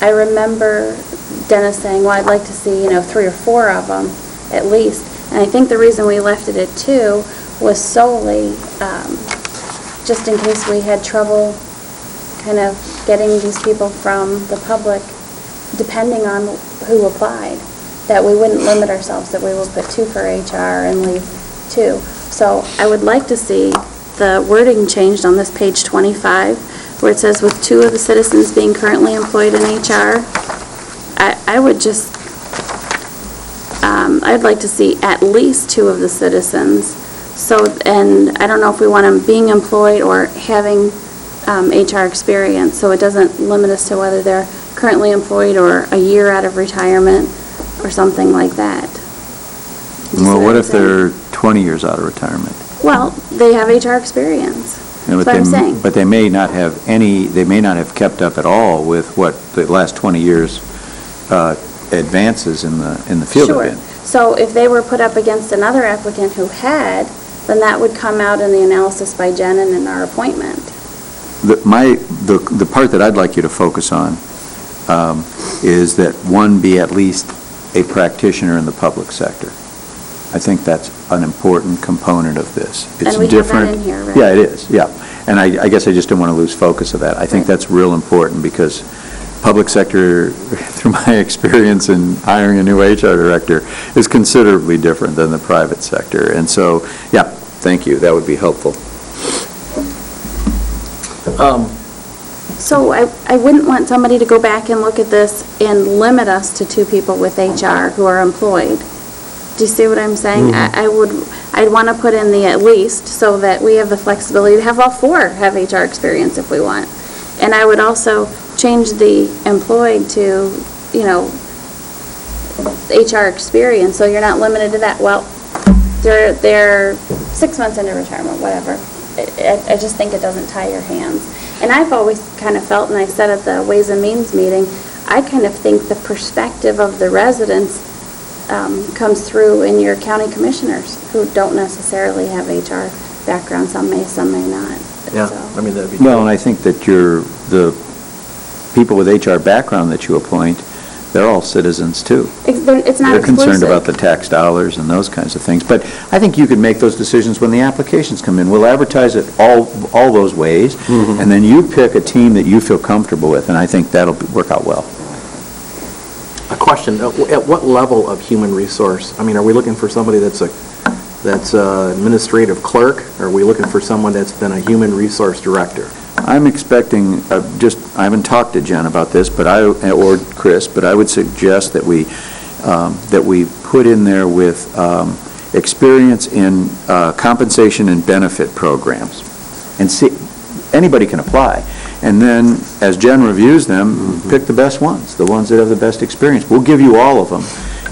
G: I remember Dennis saying, well, I'd like to see, 3 or 4 of them at least. And I think the reason we left it at 2 was solely just in case we had trouble kind of getting these people from the public, depending on who applied, that we wouldn't limit ourselves, that we would put 2 for HR and leave 2. So I would like to see the wording changed on this page 25, where it says, with 2 of the citizens being currently employed in HR. I would just, I'd like to see at least 2 of the citizens. So, and I don't know if we want them being employed or having HR experience, so it doesn't limit us to whether they're currently employed or a year out of retirement or something like that. Do you see
D: Well, what
G: I'm
D: if
G: saying?
D: they're 20 years out of retirement?
G: Well, they have HR experience.
D: You know,
G: That's what I'm saying.
D: But they may not have they may not have kept up at all with what the last 20 years advances in the field have been.
G: Sure. So if they were put up against another applicant who had, then that would come out in the analysis by Jen and in our appointment.
D: The part that I'd like you to focus on is that one be at least a practitioner in the public sector. I think that's an important component of this. It's
G: And we have that
D: different.
G: in here, right?
D: Yeah, it is, yeah. And I guess I just don't want to lose focus of that. I think that's real important because public sector, through my experience in hiring a new HR director, is considerably different than the private sector. And so, yeah, thank you. That would be helpful.
G: So I wouldn't want somebody to go back and look at this and limit us to 2 people with HR who are employed. Do you see what I'm saying? I'd want to put in the at least so that we have the flexibility to have all 4 have HR experience if we want. And I would also change the employed to, HR experience, so you're not limited to that. Well, they're 6 months into retirement, whatever. I just think it doesn't tie your hands. And I've always kind of felt, and I said at the Ways and Means meeting, I kind of think the perspective of the residents comes through in your county commissioners who don't necessarily have HR background. Some may not.
A: Yeah,
G: So-
A: I mean, that'd be...
D: Well, and I think that the people with HR background that you appoint, they're all citizens too.
G: It's not
D: They're concerned
G: exclusive.
D: about the tax dollars and those kinds of things. But I think you could make those decisions when the applications come in. We'll advertise it all those ways, and then you pick a team that you feel comfortable with, and I think that'll work out well.
A: A question, at what level of human resource? I mean, are we looking for somebody that's a administrative clerk? Or are we looking for someone that's been a human resource director?
D: I'm expecting, I haven't talked to Jen about this, or Chris, but I would suggest that we put in there with experience in compensation and benefit programs. And see, anybody can apply. And then, as Jen reviews them, pick the best ones, the ones that have the best experience. We'll give you all of them,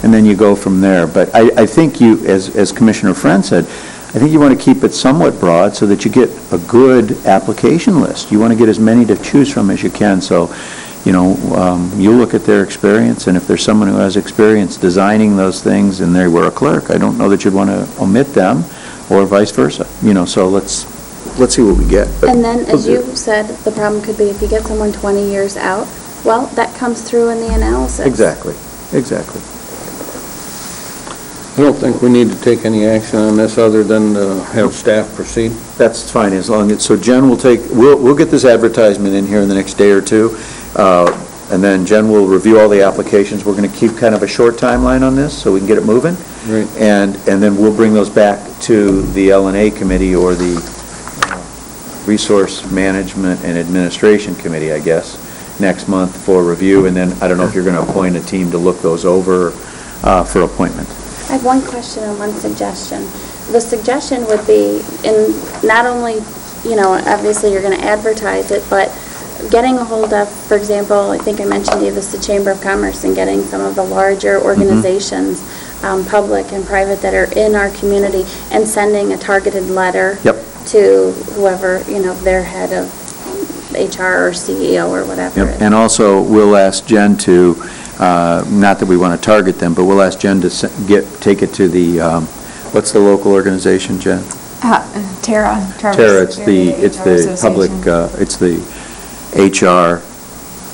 D: and then you go from there. But I think you, as Commissioner Friend said, I think you want to keep it somewhat broad so that you get a good application list. You want to get as many to choose from as you can. So, you look at their experience, and if there's someone who has experience designing those things and they were a clerk, I don't know that you'd want to omit them, or vice versa. So let's see what we get. But
G: And then, as
D: we'll do.
G: you said, the problem could be if you get someone 20 years out, well, that comes through in the analysis.
D: Exactly.
C: I don't think we need to take any action on this other than have staff proceed.
D: That's fine, as long as, so Jen will we'll get this advertisement in here in the next day or two, And then Jen will review all the applications. We're going to keep kind of a short timeline on this, so we can get it moving.
C: Right.
D: And then we'll bring those back to the L&A committee, or the Resource Management and Administration Committee, I guess, next month for review. And then, I don't know if you're going to appoint a team to look those over for appointment.
G: I have one question and one suggestion. The suggestion would be, in not only, obviously you're going to advertise it, but getting a hold of, for example, I think I mentioned to you this, the Chamber of Commerce, and getting some of the larger organizations, public and private, that are in our community, and sending a targeted letter to whoever, their head of HR or CEO or whatever.
D: Yep. And also, we'll ask Jen to, not that we want to target them, but we'll ask Jen to take it to the, what's the local organization, Jen?
K: Tara.
D: Tara, it's the public, it's the HR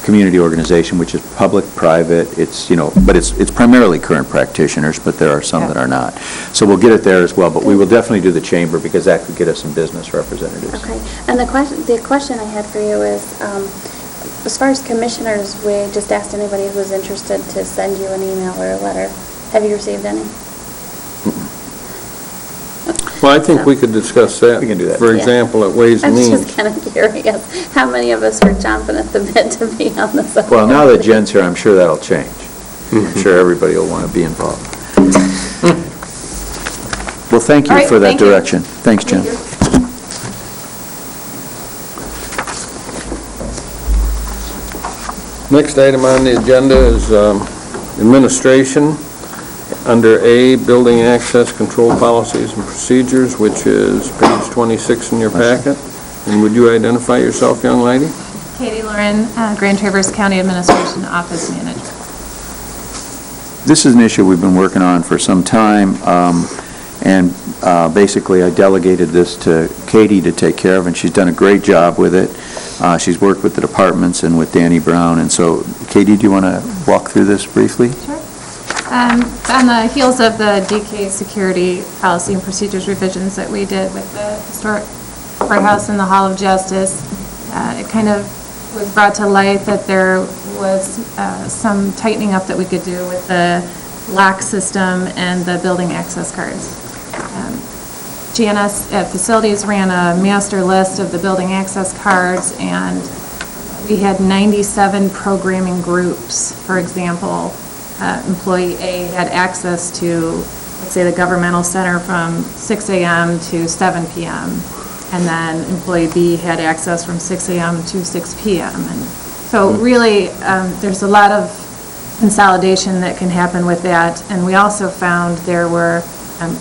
D: community organization, which is public, private, it's, but it's primarily current practitioners, but there are some that are not. So we'll get it there as well, but we will definitely do the chamber, because that could get us some business representatives.
G: Okay, and the question I had for you is, as far as commissioners, we just asked anybody who was interested to send you an email or a letter. Have you received any?
C: Well, I think we could discuss that.
D: We can do that.
C: For example, at Ways
G: I
C: and
G: was
C: Means.
G: just kind of curious, how many of us were chomping at the bit to be on this?
D: Well, now that Jen's here, I'm sure that'll change. I'm sure everybody will want to be involved. Well, thank
K: All
D: you
K: right,
D: for that
K: thank you.
D: direction. Thanks, Jen.
C: Next item on the agenda is administration. Under A, Building Access Control Policies and Procedures, which is page 26 in your packet. And would you identify yourself, young lady?
K: Katie Lauren, Grand Traverse County Administration Office Manager.
D: This is an issue we've been working on for some time, and basically I delegated this to Katie to take care of, and she's done a great job with it. She's worked with the departments and with Danny Brown, and so, Katie, do you want to walk through this briefly?
K: Sure. On the heels of the DK security policy and procedures revisions that we did with the historic courthouse and the Hall of Justice, it kind of was brought to light that there was some tightening up that we could do with the lock system and the building access cards. GNS at facilities ran a master list of the building access cards, and we had 97 programming groups. For example, employee A had access to, let's say, the governmental center from 6 a.m. to 7 p.m., and then employee B had access from 6 a.m. to 6 p.m. And so really, there's a lot of consolidation that can happen with that. And we also found there were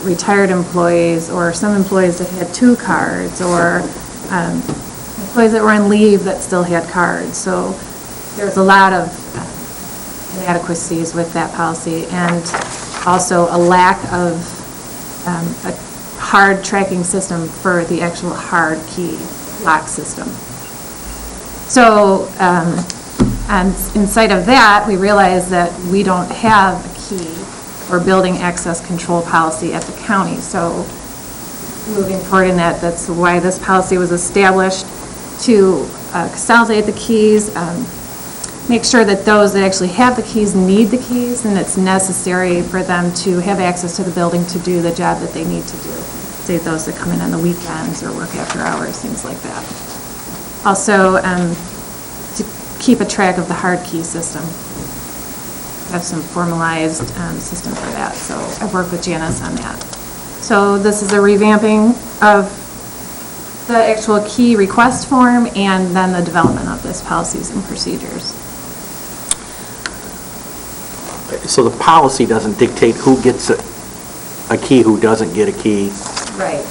K: retired employees, or some employees that had 2 cards, or employees that were on leave that still had cards. So there's a lot of inadequacies with that policy, and also a lack of a hard tracking system for the actual hard key lock system. So, and in sight of that, we realized that we don't have a key or building access control policy at the county. So moving forward in that, that's why this policy was established, to consolidate the keys, make sure that those that actually have the keys need the keys, and it's necessary for them to have access to the building to do the job that they need to do. Say those that come in on the weekends or work after hours, things like that. Also, to keep a track of the hard key system. Have some formalized system for that, so I've worked with Janice on that. So this is a revamping of the actual key request form, and then the development of this policies and procedures.
A: So the policy doesn't dictate who gets a key, who doesn't get a key.
K: Right.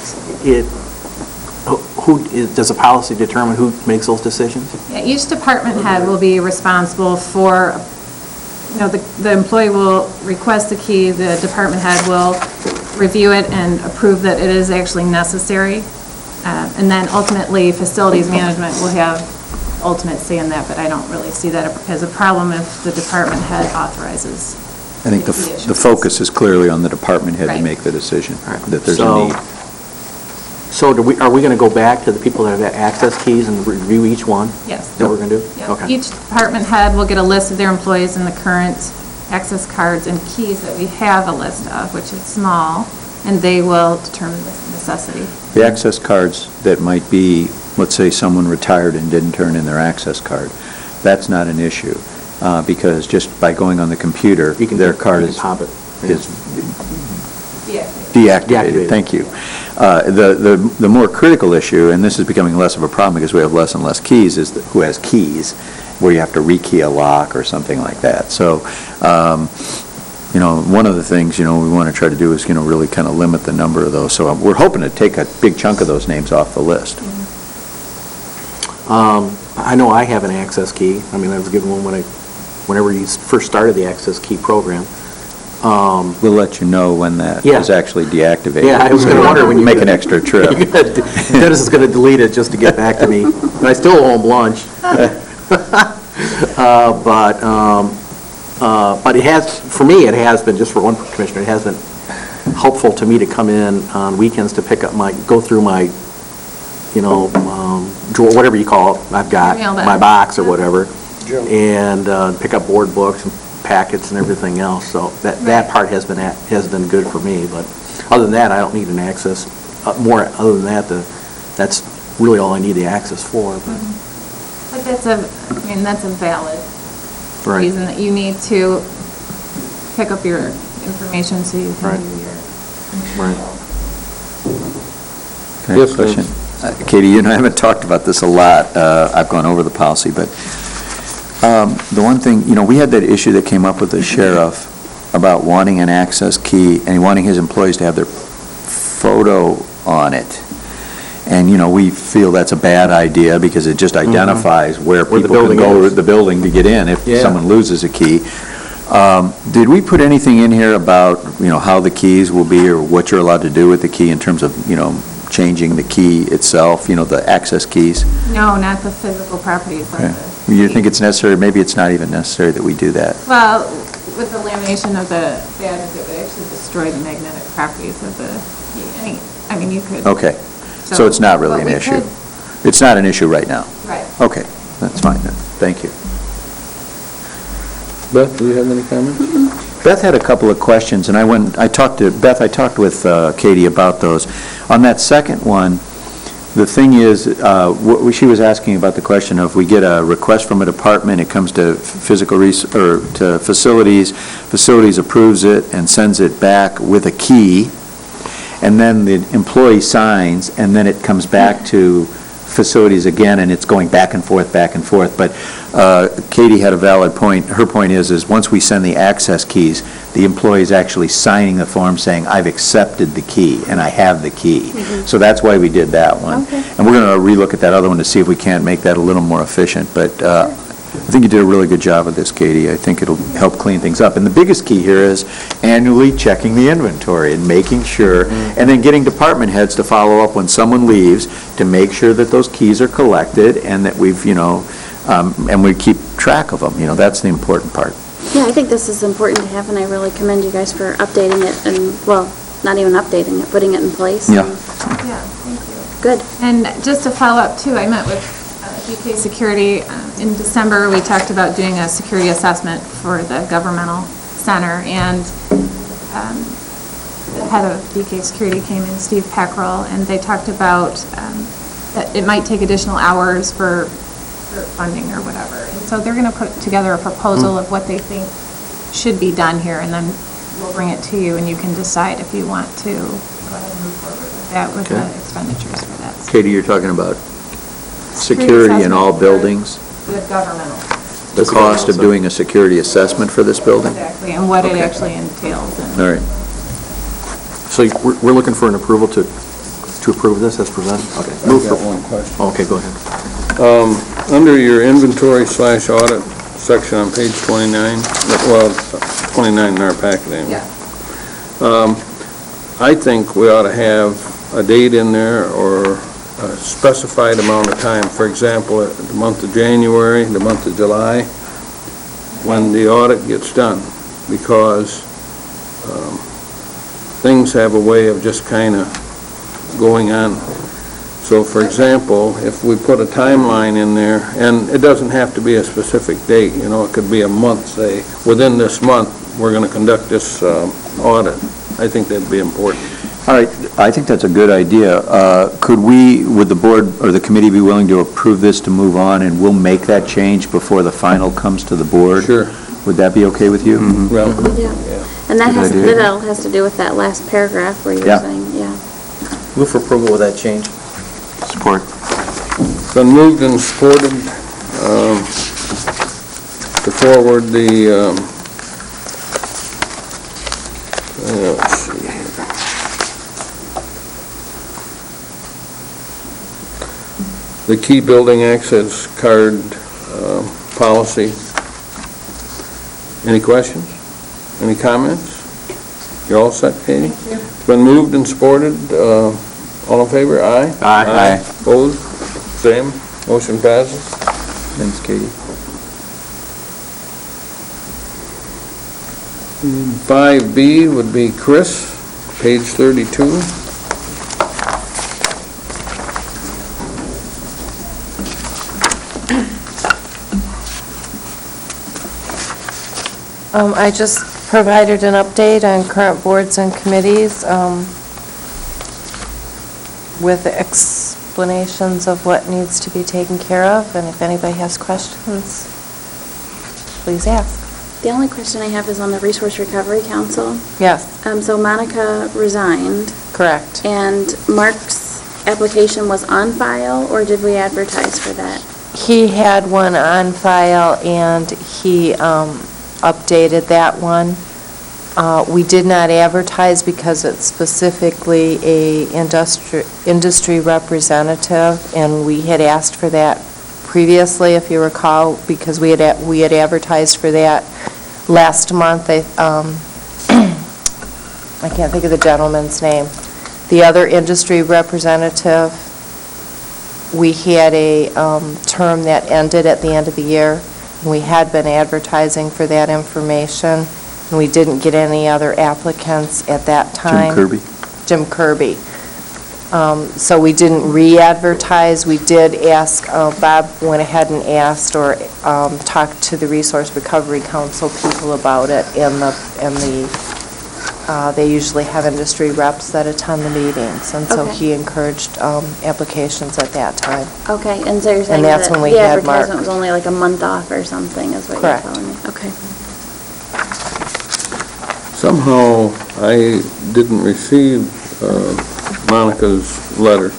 A: Does a policy determine who makes those decisions?
K: Yeah, each department head will be responsible for, the employee will request the key, the department head will review it and approve that it is actually necessary. And then ultimately, facilities management will have ultimate say in that, but I don't really see that as a problem if the department head authorizes.
D: I think the focus is clearly on the department head to
K: Right.
D: make the decision,
A: Right.
D: that there's a
A: So-
D: need.
A: So are we going to go back to the people that have access keys and review each one?
K: Yes.
A: Is that what we're going to do?
K: Yep.
A: Okay.
K: Each department head will get a list of their employees and the current access cards and keys that we have a list of, which is small, and they will determine the necessity.
D: The access cards that might be, let's say someone retired and didn't turn in their access card, that's not an issue, because just by going on the computer,
A: You can-
D: their card
A: you can
D: is
A: pop it.
K: Deactivate.
D: deactivated. Thank you. The more critical issue, and this is becoming less of a problem because we have less and less keys, is who has keys, where you have to rekey a lock or something like that. So, one of the things, we want to try to do is, really kind of limit the number of those. So we're hoping to take a big chunk of those names off the list.
A: I know I have an access key. I mean, I was given one whenever you first started the access key program.
D: We'll let you know when that
A: Yeah.
D: is actually deactivated.
A: Yeah, I was going to wonder when you...
D: Make an extra trip.
A: Dennis is going to delete it just to get back to me. But I still owe him lunch. But it has, for me, it has been, just for one commissioner, it has been helpful to me to come in on weekends to pick up go through my, drawer, whatever you call it, I've got,
K: Mailbag.
A: my box or whatever,
B: Joe.
A: and pick up board books and packets and everything else. So that part has been good for me. But other than that, I don't need an access. Other than that, that's really all I need the access for.
K: But that's a valid
A: Right.
K: reason that you need to pick up your information so you can
A: Right.
K: do your...
A: Right.
D: Can I
C: Yes,
D: have a question? Katie, you and I haven't talked about this a lot. I've gone over the policy, but the one thing, we had that issue that came up with the sheriff about wanting an access key and wanting his employees to have their photo on it. And, we feel that's a bad idea because it just identifies where
A: Where the
D: people can
A: building
D: go
A: is.
D: to the building to get in if
A: Yeah.
D: someone loses a key. Did we put anything in here about, how the keys will be or what you're allowed to do with the key in terms of, changing the key itself, the access keys?
K: No, not the physical properties of
D: Okay.
K: the...
D: You think it's necessary? Maybe it's not even necessary that we do that.
K: Well, with the lamination of the badges, it would actually destroy the magnetic properties of the key. I mean, you could...
D: Okay, so it's not really
K: but
D: an
K: we
D: issue?
K: could-
D: It's not an issue right now?
K: Right.
D: Okay, that's fine then. Thank you.
C: Beth, do you have any comments?
D: Beth had a couple of questions, and I talked with Katie about those. On that second one, the thing is, she was asking about the question of, we get a request from a department, it comes to to facilities approves it and sends it back with a key, and then the employee signs, and then it comes back to facilities again, and it's going back and forth, but Katie had a valid point. Her point is once we send the access keys, the employee is actually signing the form saying, I've accepted the key, and I have the key. So that's why we did that one.
G: Okay.
D: And we're going to relook at that other one to see if we can't make that a little more efficient, but I think you did a really good job of this, Katie. I think it'll help clean things up. And the biggest key here is annually checking the inventory and making sure, and then getting department heads to follow up when someone leaves to make sure that those keys are collected and that we've, and we keep track of them. That's the important part.
G: Yeah, I think this is important to have, and I really commend you guys for updating it, and, well, not even updating it, putting it in place.
D: Yeah.
G: and-
K: Yeah, thank you.
G: Good.
K: And just to follow up too, I met with DK Security in December. We talked about doing a security assessment for the governmental center, and the head of DK Security came in, Steve Peckrell, and they talked about that it might take additional hours for funding or whatever. And so they're going to put together a proposal of what they think should be done here, and then we'll bring it to you, and you can decide if you want to go ahead and move forward with that, with the
D: Okay.
K: expenditures for that.
D: Katie, you're talking about security in all
K: assessment for
D: buildings?
K: The governmental.
D: The cost of doing a security assessment for this building?
K: Exactly, and what it
D: Okay.
K: actually entails. And
D: All right.
A: So we're looking for an approval to approve this as presented? Okay. Move
C: I've got
A: for-
C: one question.
A: Okay, go ahead.
C: Under your inventory/audit section on page 29, well, 29 in our packet anyway.
K: Yeah.
C: I think we ought to have a date in there or a specified amount of time. For example, the month of January, the month of July, when the audit gets done, because things have a way of just kind of going on. So for example, if we put a timeline in there, and it doesn't have to be a specific date, you know, it could be a month, say, within this month, we're going to conduct this audit. I think that'd be important.
D: All right, I think that's a good idea. Would the board or the committee be willing to approve this to move on, and we'll make that change before the final comes to the board?
C: Sure.
D: Would that be okay with you?
C: Well,
G: Yeah. And that
D: Good
G: has,
D: idea.
G: that all has to do with that last paragraph where you're
D: Yeah.
G: saying, yeah.
A: Move for approval with that change.
J: Support.
C: been moved and supported to forward the, let's see here. The key building access card policy. Any questions? Any comments? You're all set, Katie? It's been moved and supported. All in favor? Aye?
J: Aye.
C: Opposed? Same. Motion passes.
D: Thanks, Katie.
C: 5B would be Chris, page 32.
L: I just provided an update on current boards and committees with explanations of what needs to be taken care of, and if anybody has questions, please ask.
G: The only question I have is on the Resource Recovery Council.
L: Yes,
G: So Monica resigned,
L: correct.
G: and Mark's application was on file, or did we advertise for that?
L: He had one on file, and he updated that one. We did not advertise because it's specifically a industry representative, and we had asked for that previously, if you recall, because we had advertised for that last month. I can't think of the gentleman's name. The other industry representative, we had a term that ended at the end of the year. We had been advertising for that information, and we didn't get any other applicants at that time. Jim Kirby. So we didn't re-advertise. We did ask, Bob went ahead and asked or talked to the Resource Recovery Council people about it, and they usually have industry reps that attend the meetings, and so
G: Okay.
L: he encouraged applications at that time.
G: Okay, and so you're saying
L: that's
G: that
L: when we
G: the
L: had Mark.
G: advertisement was only like a month off or something, is what
L: Correct.
G: you're telling me? Okay.
C: Somehow, I didn't receive Monica's letter.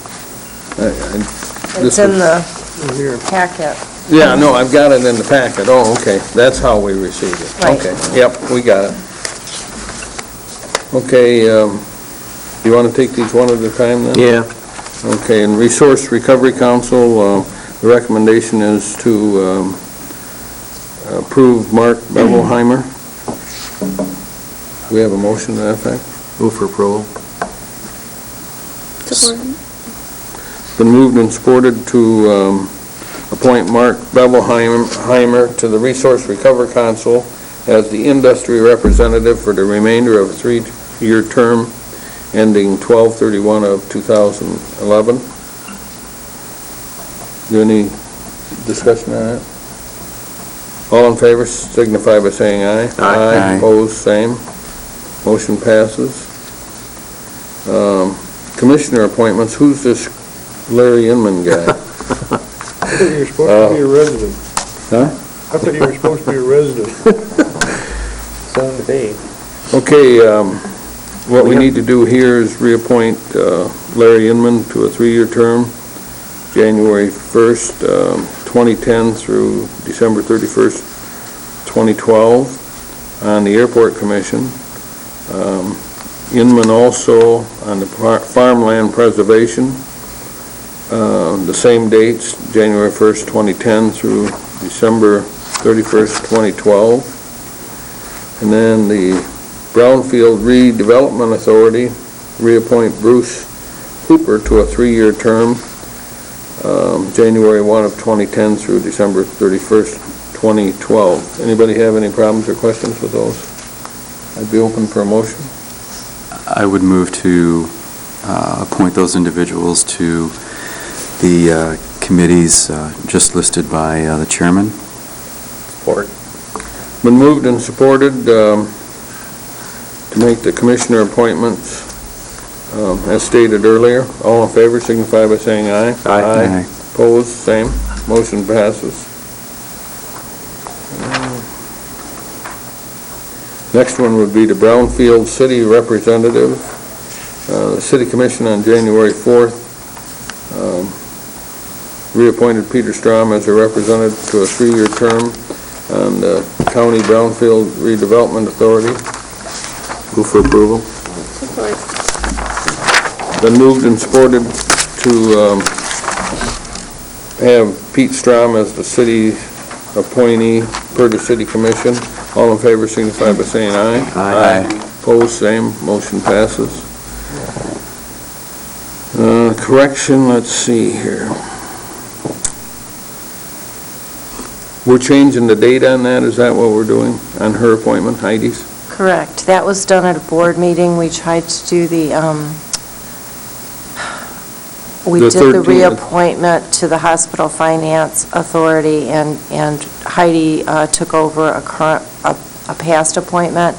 L: It's in the packet.
C: Yeah, no, I've got it in the packet. Oh, okay, that's how we received it.
L: Right.
C: Okay, yep, we got it. Okay, you want to take these one at a time then?
A: Yeah.
C: Okay, and Resource Recovery Council, the recommendation is to approve Mark Bevelheimer. Do we have a motion to that effect?
A: Move for approval.
G: Support.
C: Been moved and supported to appoint Mark Bevelheimer to the Resource Recovery Council as the industry representative for the remainder of a three-year term ending 12/31 of 2011. Is there any discussion on that? All in favor signify by saying aye.
J: Aye.
C: Opposed, same. Motion passes. Commissioner appointments, who's this Larry Inman guy?
B: I thought you were supposed to be a resident.
C: Huh?
B: I thought you were supposed to be a resident.
A: Soon to be.
C: Okay, what we need to do here is reappoint Larry Inman to a three-year term, January 1st, 2010 through December 31st, 2012, on the Airport Commission. Inman also on the Farmland Preservation, the same dates, January 1st, 2010 through December 31st, 2012. And then the Brownfield Redevelopment Authority, reappoint Bruce Hooper to a three-year term, January 1 of 2010 through December 31st, 2012. Anybody have any problems or questions with those? I'd be open for a motion.
J: I would move to appoint those individuals to the committees just listed by the chairman.
A: Support.
C: Been moved and supported to make the commissioner appointments as stated earlier. All in favor signify by saying aye.
J: Aye.
C: Opposed, same. Motion passes. Next one would be the Brownfield City Representative. The City Commission on January 4th reappointed Peter Strom as a representative to a 3-year term on the County Brownfield Redevelopment Authority.
A: Move for approval.
G: Support.
C: Been moved and supported to have Pete Strom as the city appointee per the City Commission. All in favor signify by saying aye.
A: Aye.
C: Opposed, same. Motion passes. Correction, let's see here. We're changing the date on that, is that what we're doing, on her appointment, Heidi's?
L: Correct. That was done at a board meeting. We tried to do the, we
C: The
L: did the
C: 13th.
L: reappointment to the Hospital Finance Authority, and Heidi took over a past appointment,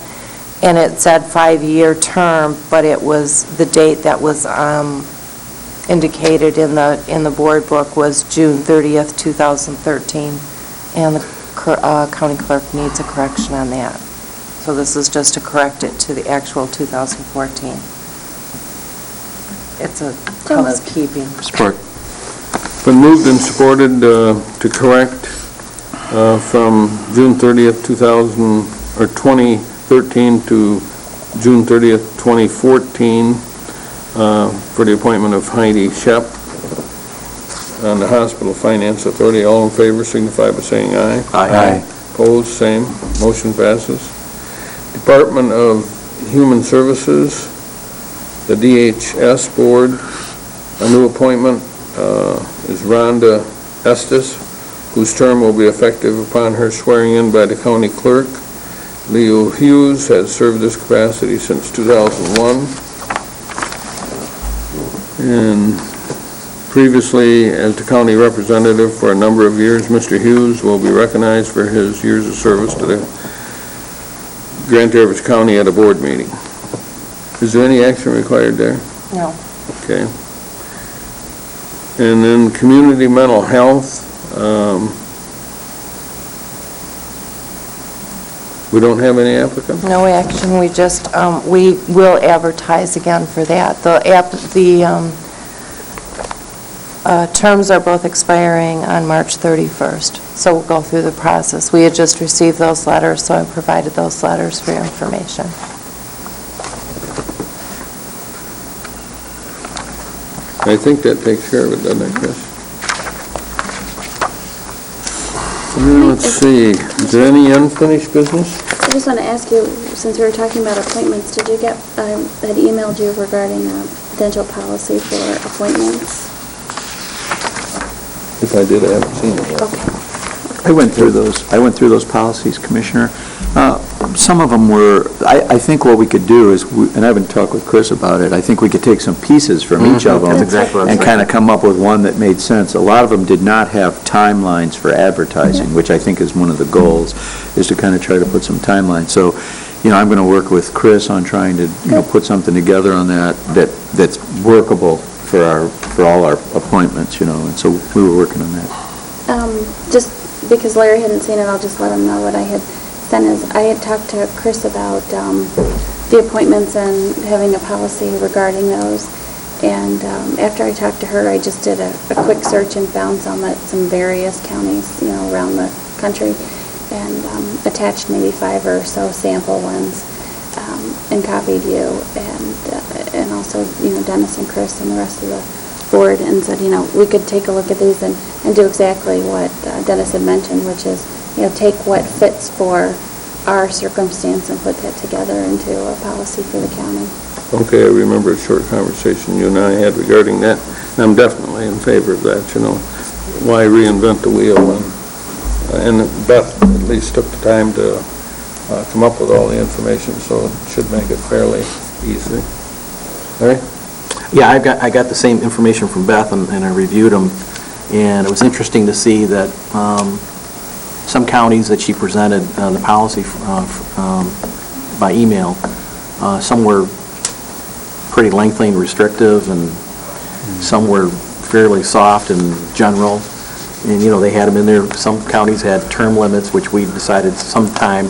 L: and it said 5-year term, but it was, the date that was indicated in the board book was June 30th, 2013, and the county clerk needs a correction on that. So this is just to correct it to the actual 2014. It's a housekeeping.
J: Support.
C: Been moved and supported to correct from June 30th, 2013 to June 30th, 2014 for the appointment of Heidi Shep on the Hospital Finance Authority. All in favor signify by saying aye.
A: Aye.
C: Opposed, same. Motion passes. Department of Human Services, the DHS Board, a new appointment is Rhonda Estes, whose term will be effective upon her swearing in by the county clerk. Leo Hughes has served this capacity since 2001. And previously, as the county representative for a number of years, Mr. Hughes will be recognized for his years of service to the Grand Traverse County at a board meeting. Is there any action required there?
L: No.
C: Okay. And then community mental health, we don't have any applicants?
L: No action, we just, we will advertise again for that. The terms are both expiring on March 31st, so we'll go through the process. We had just received those letters, so I provided those letters for your information.
C: I think that takes care of it, doesn't it, Chris? Let's see, is there any unfinished business?
G: I just want to ask you, since we were talking about appointments, did you get, I had emailed you regarding a potential policy for appointments?
C: If I did, I haven't seen it yet.
G: Okay.
D: I went through those policies, Commissioner. Some of them were, I think what we could do is, and I haven't talked with Chris about it, I think we could take some pieces from each of them
A: That's exactly what I was
D: and kind of come up with one that made sense. A lot of them did not have timelines for advertising, which I think is one of the goals, is to kind of try to put some timelines. So, I'm going to work with Chris on trying to, put something together on that's workable for all our appointments, and so we were working on that.
G: Just because Larry hadn't seen it, I'll just let him know what I had sent is, I had talked to Chris about the appointments and having a policy regarding those. And after I talked to her, I just did a quick search and found some at some various counties, around the country, and attached maybe 5 or so sample ones, and copied you, and also, Dennis and Chris and the rest of the board, and said, we could take a look at these and do exactly what Dennis had mentioned, which is, take what fits for our circumstance and put that together into a policy for the county.
C: Okay, I remember a short conversation you and I had regarding that, and I'm definitely in favor of that, Why reinvent the wheel? And Beth at least took the time to come up with all the information, so it should make it fairly easy. All right?
A: Yeah, I got the same information from Beth, and I reviewed them, and it was interesting to see that some counties that she presented the policy by email, some were pretty lengthy and restrictive, and some were fairly soft and general, and, they had them in there. Some counties had term limits, which we decided sometime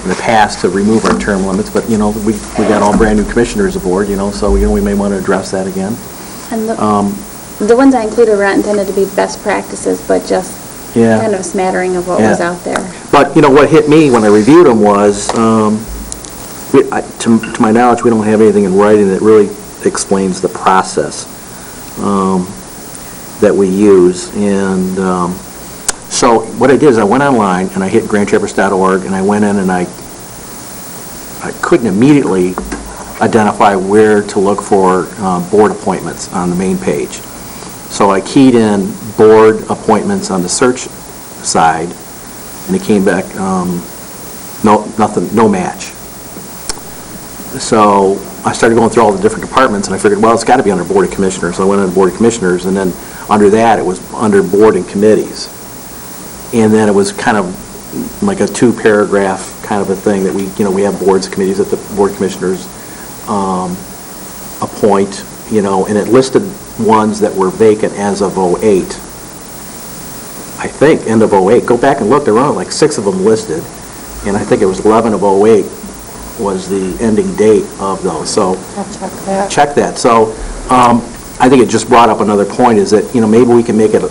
A: in the past to remove our term limits, but, we got all brand-new commissioners aboard, so, we may want to address that again.
G: And the ones I included were not intended to be best practices, but just
A: Yeah.
G: kind of a smattering of what was out there.
A: But, what hit me when I reviewed them was, to my knowledge, we don't have anything in writing that really explains the process that we use. And so what I did is I went online and I hit grandtraverse.org, and I went in and I couldn't immediately identify where to look for board appointments on the main page. So I keyed in board appointments on the search side, and it came back, no match. So I started going through all the different departments, and I figured, well, it's got to be under Board of Commissioners. So I went under Board of Commissioners, and then under that, it was under Board and Committees. And then it was kind of like a two-paragraph kind of a thing that we have boards and committees that the Board of Commissioners appoint, and it listed ones that were vacant as of '08. I think, end of '08. Go back and look, there were like 6 of them listed, and I think it was 11 of '08 was the ending date of those. So
L: I'll check that.
A: check that. So I think it just brought up another point, is that, maybe we can make it,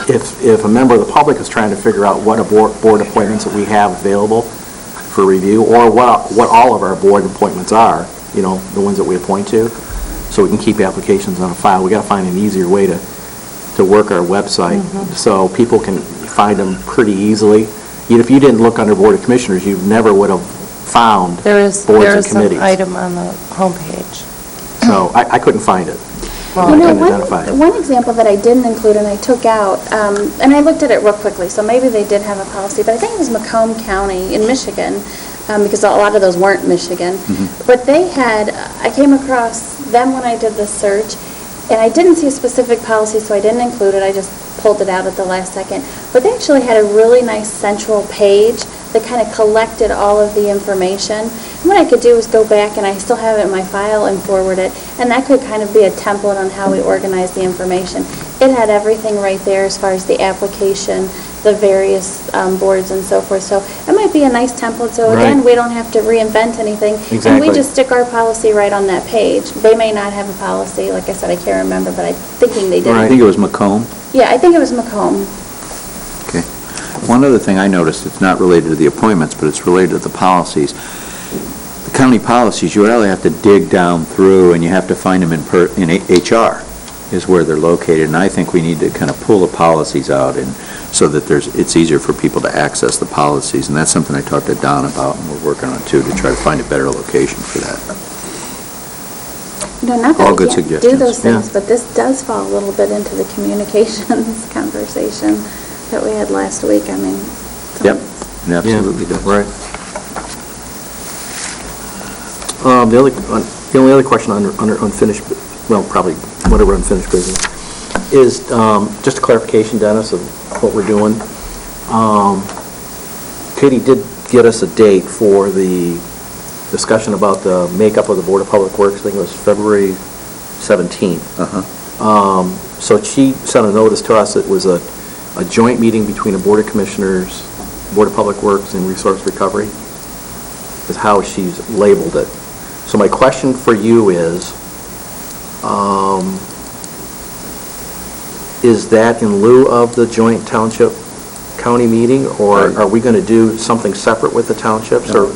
A: if a member of the public is trying to figure out what board appointments that we have available for review, or what all of our board appointments are, the ones that we appoint to, so we can keep applications on a file. We got to find an easier way to work our website so people can find them pretty easily. If you didn't look under Board of Commissioners, you never would have found
L: There is
A: boards and
L: an
A: committees.
L: item on the homepage.
A: So I couldn't find it.
L: Well,
A: I couldn't identify it.
G: One example that I didn't include and I took out, and I looked at it real quickly, so maybe they did have a policy, but I think it was Macomb County in Michigan, because a lot of those weren't Michigan. But they had, I came across them when I did the search, and I didn't see a specific policy, so I didn't include it. I just pulled it out at the last second. But they actually had a really nice central page that kind of collected all of the information. And what I could do is go back, and I still have it in my file, and forward it, and that could kind of be a template on how we organize the information. It had everything right there as far as the application, the various boards and so forth. So it might be a nice template, so again,
A: Right.
G: we don't have to reinvent anything. And
A: Exactly.
G: we just stick our policy right on that page. They may not have a policy, like I said, I can't remember, but I'm thinking they did.
D: I think it was Macomb.
G: Yeah, I think it was Macomb.
D: Okay. One other thing I noticed, it's not related to the appointments, but it's related to the policies. The county policies, you really have to dig down through, and you have to find them in HR is where they're located, and I think we need to kind of pull the policies out, and so that it's easier for people to access the policies, and that's something I talked to Don about, and we're working on too, to try to find a better location for that.
G: Not that
D: All
G: we
D: good
G: can't do
D: suggestions.
G: those things,
A: Yeah.
G: but this does fall a little bit into the communications conversation that we had last week. I mean, so-
D: Yep, it absolutely does.
A: Right. The only other question under unfinished, well, probably whatever unfinished business, is just a clarification, Dennis, of what we're doing. Katie did get us a date for the discussion about the makeup of the Board of Public Works. I think it was February 17th. So she sent a notice to us. It was a joint meeting between the Board of Commissioners, Board of Public Works, and Resource Recovery, is how she's labeled it. So my question for you is that in lieu of the joint township county meeting, or are we going to do something separate with the townships, or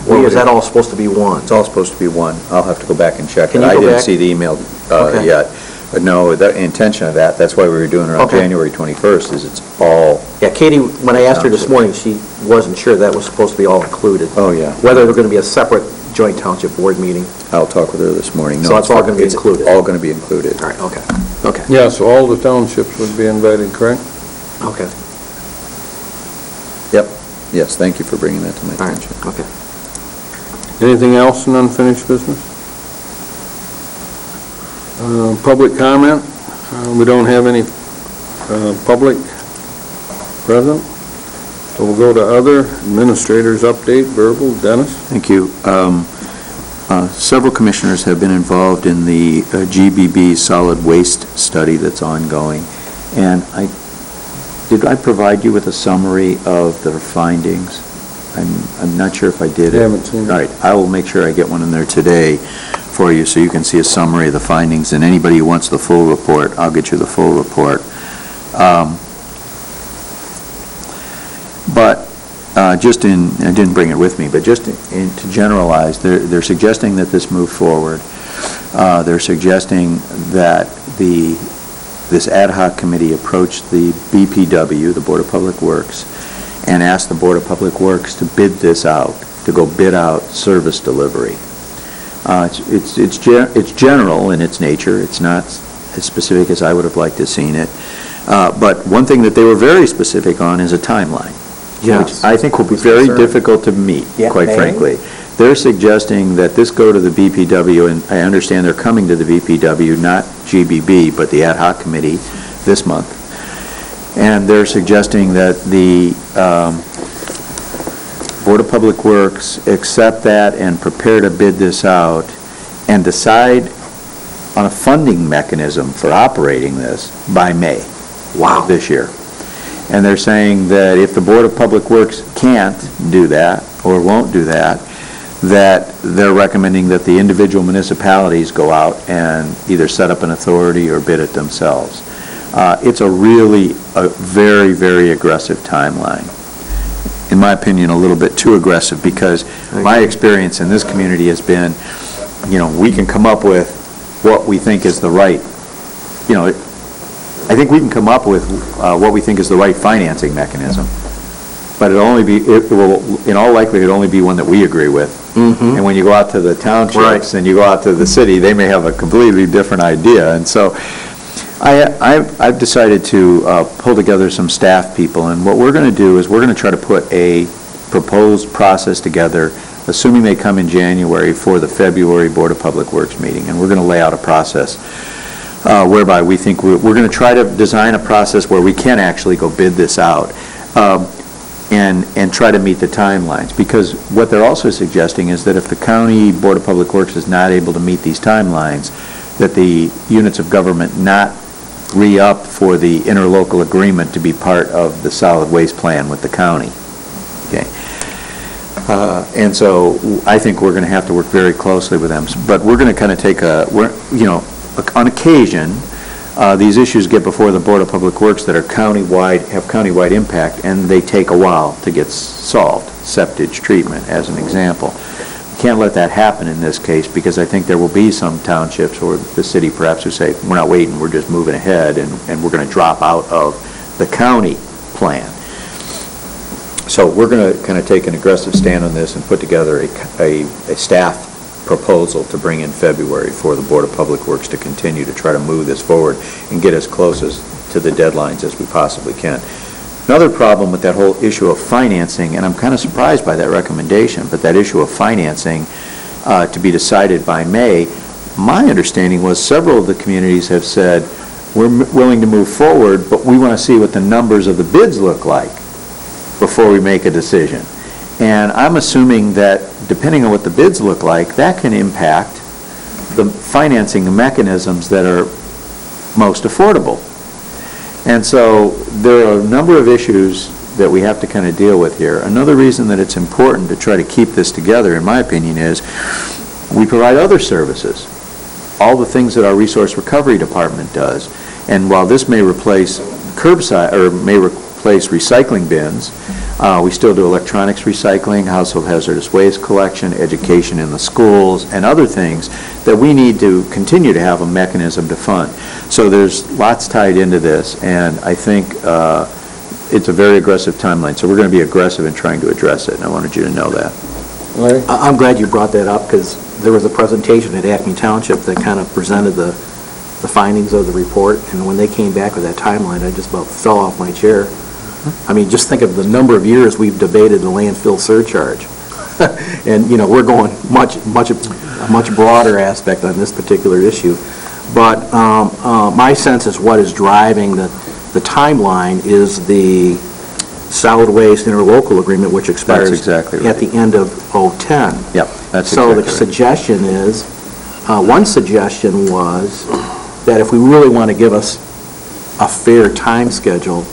A: was that all supposed to be one?
D: It's all supposed to be one. I'll have to go back and check it.
A: Can you
D: I
A: go
D: didn't
A: back?
D: see the email
A: Okay.
D: yet. But no, the intention of that's why we were doing it on
A: Okay.
D: January 21st, is it's all,
A: Yeah, Katie, when I asked her this morning, she wasn't sure that was supposed to be all included.
D: oh, yeah.
A: Whether there's going to be a separate joint township board meeting.
D: I'll talk with her this morning. No,
A: So it's all gonna be included?
D: It's all going to be included.
A: All right, okay, okay,
C: Yeah, so all the townships would be invited, correct?
A: okay,
D: Yep. Yes, thank you for bringing that to my
A: all right,
D: attention.
A: okay.
C: Anything else in unfinished business? Public comment? We don't have any public present, so we'll go to other. Administrators update, verbal. Dennis?
D: Thank you. Several commissioners have been involved in the GBB solid waste study that's ongoing, and did I provide you with a summary of their findings? I'm not sure if I did.
C: I haven't seen it.
D: All right, I will make sure I get one in there today for you, so you can see a summary of the findings, and anybody who wants the full report, I'll get you the full report. But I didn't bring it with me, but just to generalize, they're suggesting that this move forward. They're suggesting that this ad hoc committee approach the BPW, the Board of Public Works, and ask the Board of Public Works to bid this out, to go bid out service delivery. It's general in its nature. It's not as specific as I would have liked to have seen it. But one thing that they were very specific on is a timeline.
A: Yes.
D: Which I think will be very difficult to meet, quite frankly. They're suggesting that this go to the BPW, and I understand they're coming to the BPW, not GBB, but the ad hoc committee this month. And they're suggesting that the Board of Public Works accept that and prepare to bid this out and decide on a funding mechanism for operating this by May of this year. And they're saying that if the Board of Public Works can't do that, or won't do that, that they're recommending that the individual municipalities go out and either set up an authority or bid it themselves. It's a very, very aggressive timeline. In my opinion, a little bit too aggressive, because my experience in this community has been, we can come up with what we think is the right, I think we can come up with what we think is the right financing mechanism, but it will, in all likelihood, only be one that we agree with. Mm-hmm. And when you go out to the townships and you go out to the city, they may have a completely different idea. And so I've decided to pull together some staff people, and what we're going to do is we're going to try to put a proposed process together, assuming they come in January, for the February Board of Public Works meeting, and we're going to lay out a process whereby we think we're going to try to design a process where we can actually go bid this out and try to meet the timelines. Because what they're also suggesting is that if the County Board of Public Works is not able to meet these timelines, that the units of government not re-up for the interlocal agreement to be part of the solid waste plan with the county. Okay. And so I think we're going to have to work very closely with them. But we're going to kind of take on occasion, these issues get before the Board of Public Works that are have countywide impact, and they take a while to get solved. Septage treatment, as an example. We can't let that happen in this case, because I think there will be some townships or the city perhaps who say, we're not waiting, we're just moving ahead, and we're going to drop out of the county plan. So we're going to kind of take an aggressive stand on this and put together a staff proposal to bring in February for the Board of Public Works to continue to try to move this forward and get as close to the deadlines as we possibly can. Another problem with that whole issue of financing, and I'm kind of surprised by that recommendation, but that issue of financing to be decided by May, my understanding was several of the communities have said, we're willing to move forward, but we want to see what the numbers of the bids look like before we make a decision. And I'm assuming that depending on what the bids look like, that can impact the financing mechanisms that are most affordable. And so there are a number of issues that we have to kind of deal with here. Another reason that it's important to try to keep this together, in my opinion, is we provide other services, all the things that our resource recovery department does. And while this may replace curbside, or may replace recycling bins, we still do electronics recycling, household hazardous waste collection, education in the schools, and other things that we need to continue to have a mechanism to fund. So there's lots tied into this, and I think it's a very aggressive timeline. So we're going to be aggressive in trying to address it, and I wanted you to know that.
C: Larry?
A: I'm glad you brought that up, because there was a presentation at Acme Township that kind of presented the findings of the report, and when they came back with that timeline, I just about fell off my chair. I mean, just think of the number of years we've debated the landfill surcharge. And, we're going a much broader aspect on this particular issue. But my sense is what is driving the timeline is the solid waste interlocal agreement, which expires
D: exactly
A: at the end of '10.
D: Yep, that's
A: So the
D: exactly right.
A: suggestion is, one suggestion was that if we really want to give us a fair time schedule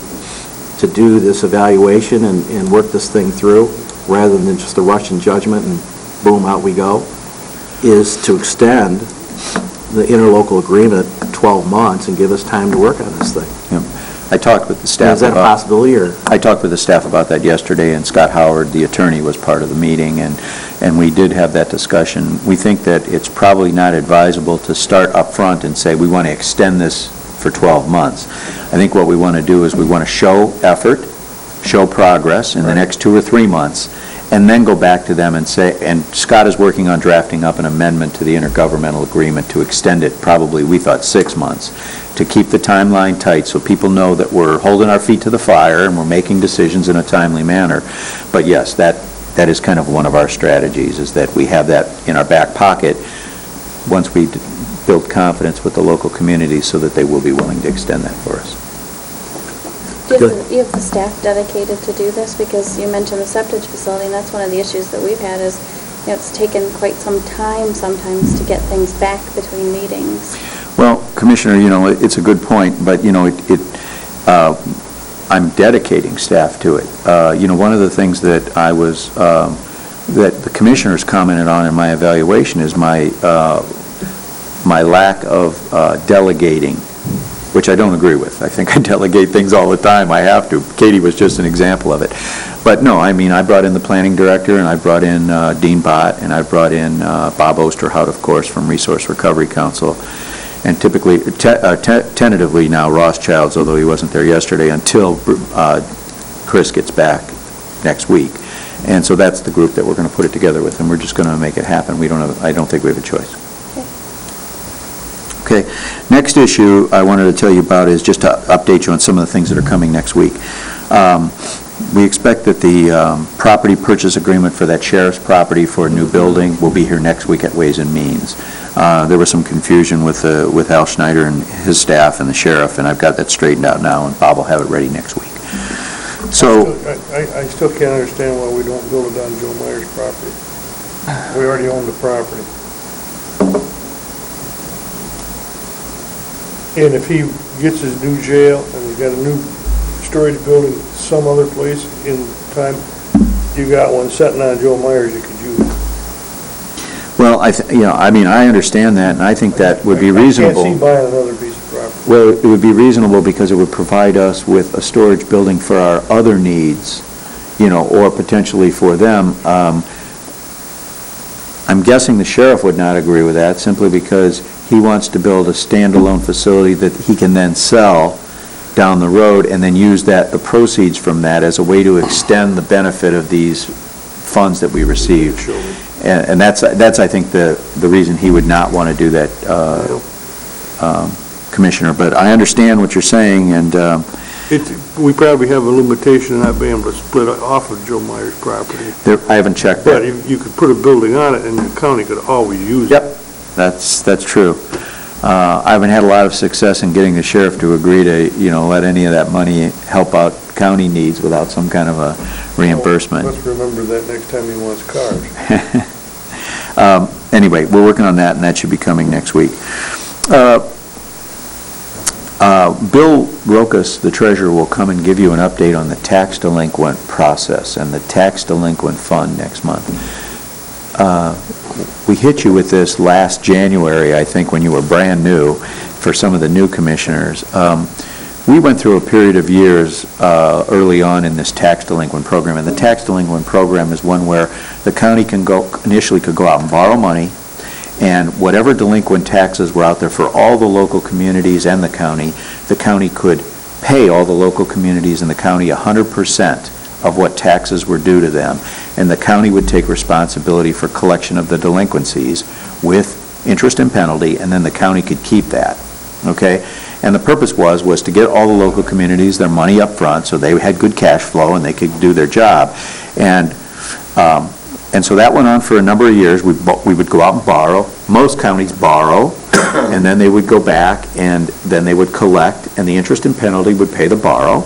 A: to do this evaluation and work this thing through, rather than just a rush in judgment and boom, out we go, is to extend the interlocal agreement 12 months and give us time to work on this thing.
D: Yep. I talked with the staff
A: Is that a
D: about...
A: possibility, or?
D: I talked with the staff about that yesterday, and Scott Howard, the attorney, was part of the meeting, and we did have that discussion. We think that it's probably not advisable to start up front and say, we want to extend this for 12 months. I think what we want to do is we want to show effort, show progress in the next 2 or 3 months, and then go back to them and say, and Scott is working on drafting up an amendment to the intergovernmental agreement to extend it, probably, we thought, 6 months, to keep the timeline tight so people know that we're holding our feet to the fire and we're making decisions in a timely manner. But yes, that is kind of one of our strategies, is that we have that in our back pocket once we build confidence with the local community so that they will be willing to extend that for us.
G: Do you have the staff dedicated to do this? Because you mentioned the septic facility, and that's one of the issues that we've had is, it's taken quite some time sometimes to get things back between meetings.
D: Well, Commissioner, it's a good point, but, I'm dedicating staff to it. One of the things that that the commissioners commented on in my evaluation is my lack of delegating, which I don't agree with. I think I delegate things all the time. I have to. Katie was just an example of it. But no, I brought in the planning director, and I brought in Dean Bott, and I brought in Bob Osterhout, of course, from Resource Recovery Council, and typically, tentatively now, Ross Childs, although he wasn't there yesterday, until Chris gets back next week. And so that's the group that we're going to put it together with, and we're just going to make it happen. I don't think we have a choice. Okay, next issue I wanted to tell you about is just to update you on some of the things that are coming next week. We expect that the property purchase agreement for that sheriff's property for a new building will be here next week at Ways and Means. There was some confusion with Al Schneider and his staff and the sheriff, and I've got that straightened out now, and Bob will have it ready next week. So,
B: I still can't understand why we don't build it on Joe Meyer's property. We already own the property. And if he gets his new jail and he's got a new storage building some other place in time, you got one sitting on Joe Meyer's you could use.
D: well, I understand that, and I think that would be reasonable.
B: I can't see buying another piece of property.
D: Well, it would be reasonable because it would provide us with a storage building for our other needs, or potentially for them. I'm guessing the sheriff would not agree with that, simply because he wants to build a standalone facility that he can then sell down the road and then use the proceeds from that as a way to extend the benefit of these funds that we receive. And that's I think, the reason he would not want to do that, Commissioner. But I understand what you're saying, and...
B: We probably have a limitation in not being able to split off of Joe Meyer's property.
D: I haven't checked
B: But
D: that.
B: you could put a building on it and the county could always use it.
D: Yep, that's true. I haven't had a lot of success in getting the sheriff to agree to, let any of that money help out county needs without some kind of a reimbursement.
B: Let's remember that next time he wants cars.
D: Anyway, we're working on that, and that should be coming next week. Bill Rokas, the treasurer, will come and give you an update on the tax delinquent process and the tax delinquent fund next month. We hit you with this last January, I think, when you were brand new, for some of the new commissioners. We went through a period of years early on in this tax delinquent program, and the tax delinquent program is one where the county initially could go out and borrow money, and whatever delinquent taxes were out there for all the local communities and the county could pay all the local communities in the county 100% of what taxes were due to them, and the county would take responsibility for collection of the delinquencies with interest and penalty, and then the county could keep that, okay? And the purpose was to get all the local communities their money up front so they had good cash flow and they could do their job. And so that went on for a number of years. We would go out and borrow. Most counties borrow, and then they would go back, and then they would collect, and the interest and penalty would pay the borrow,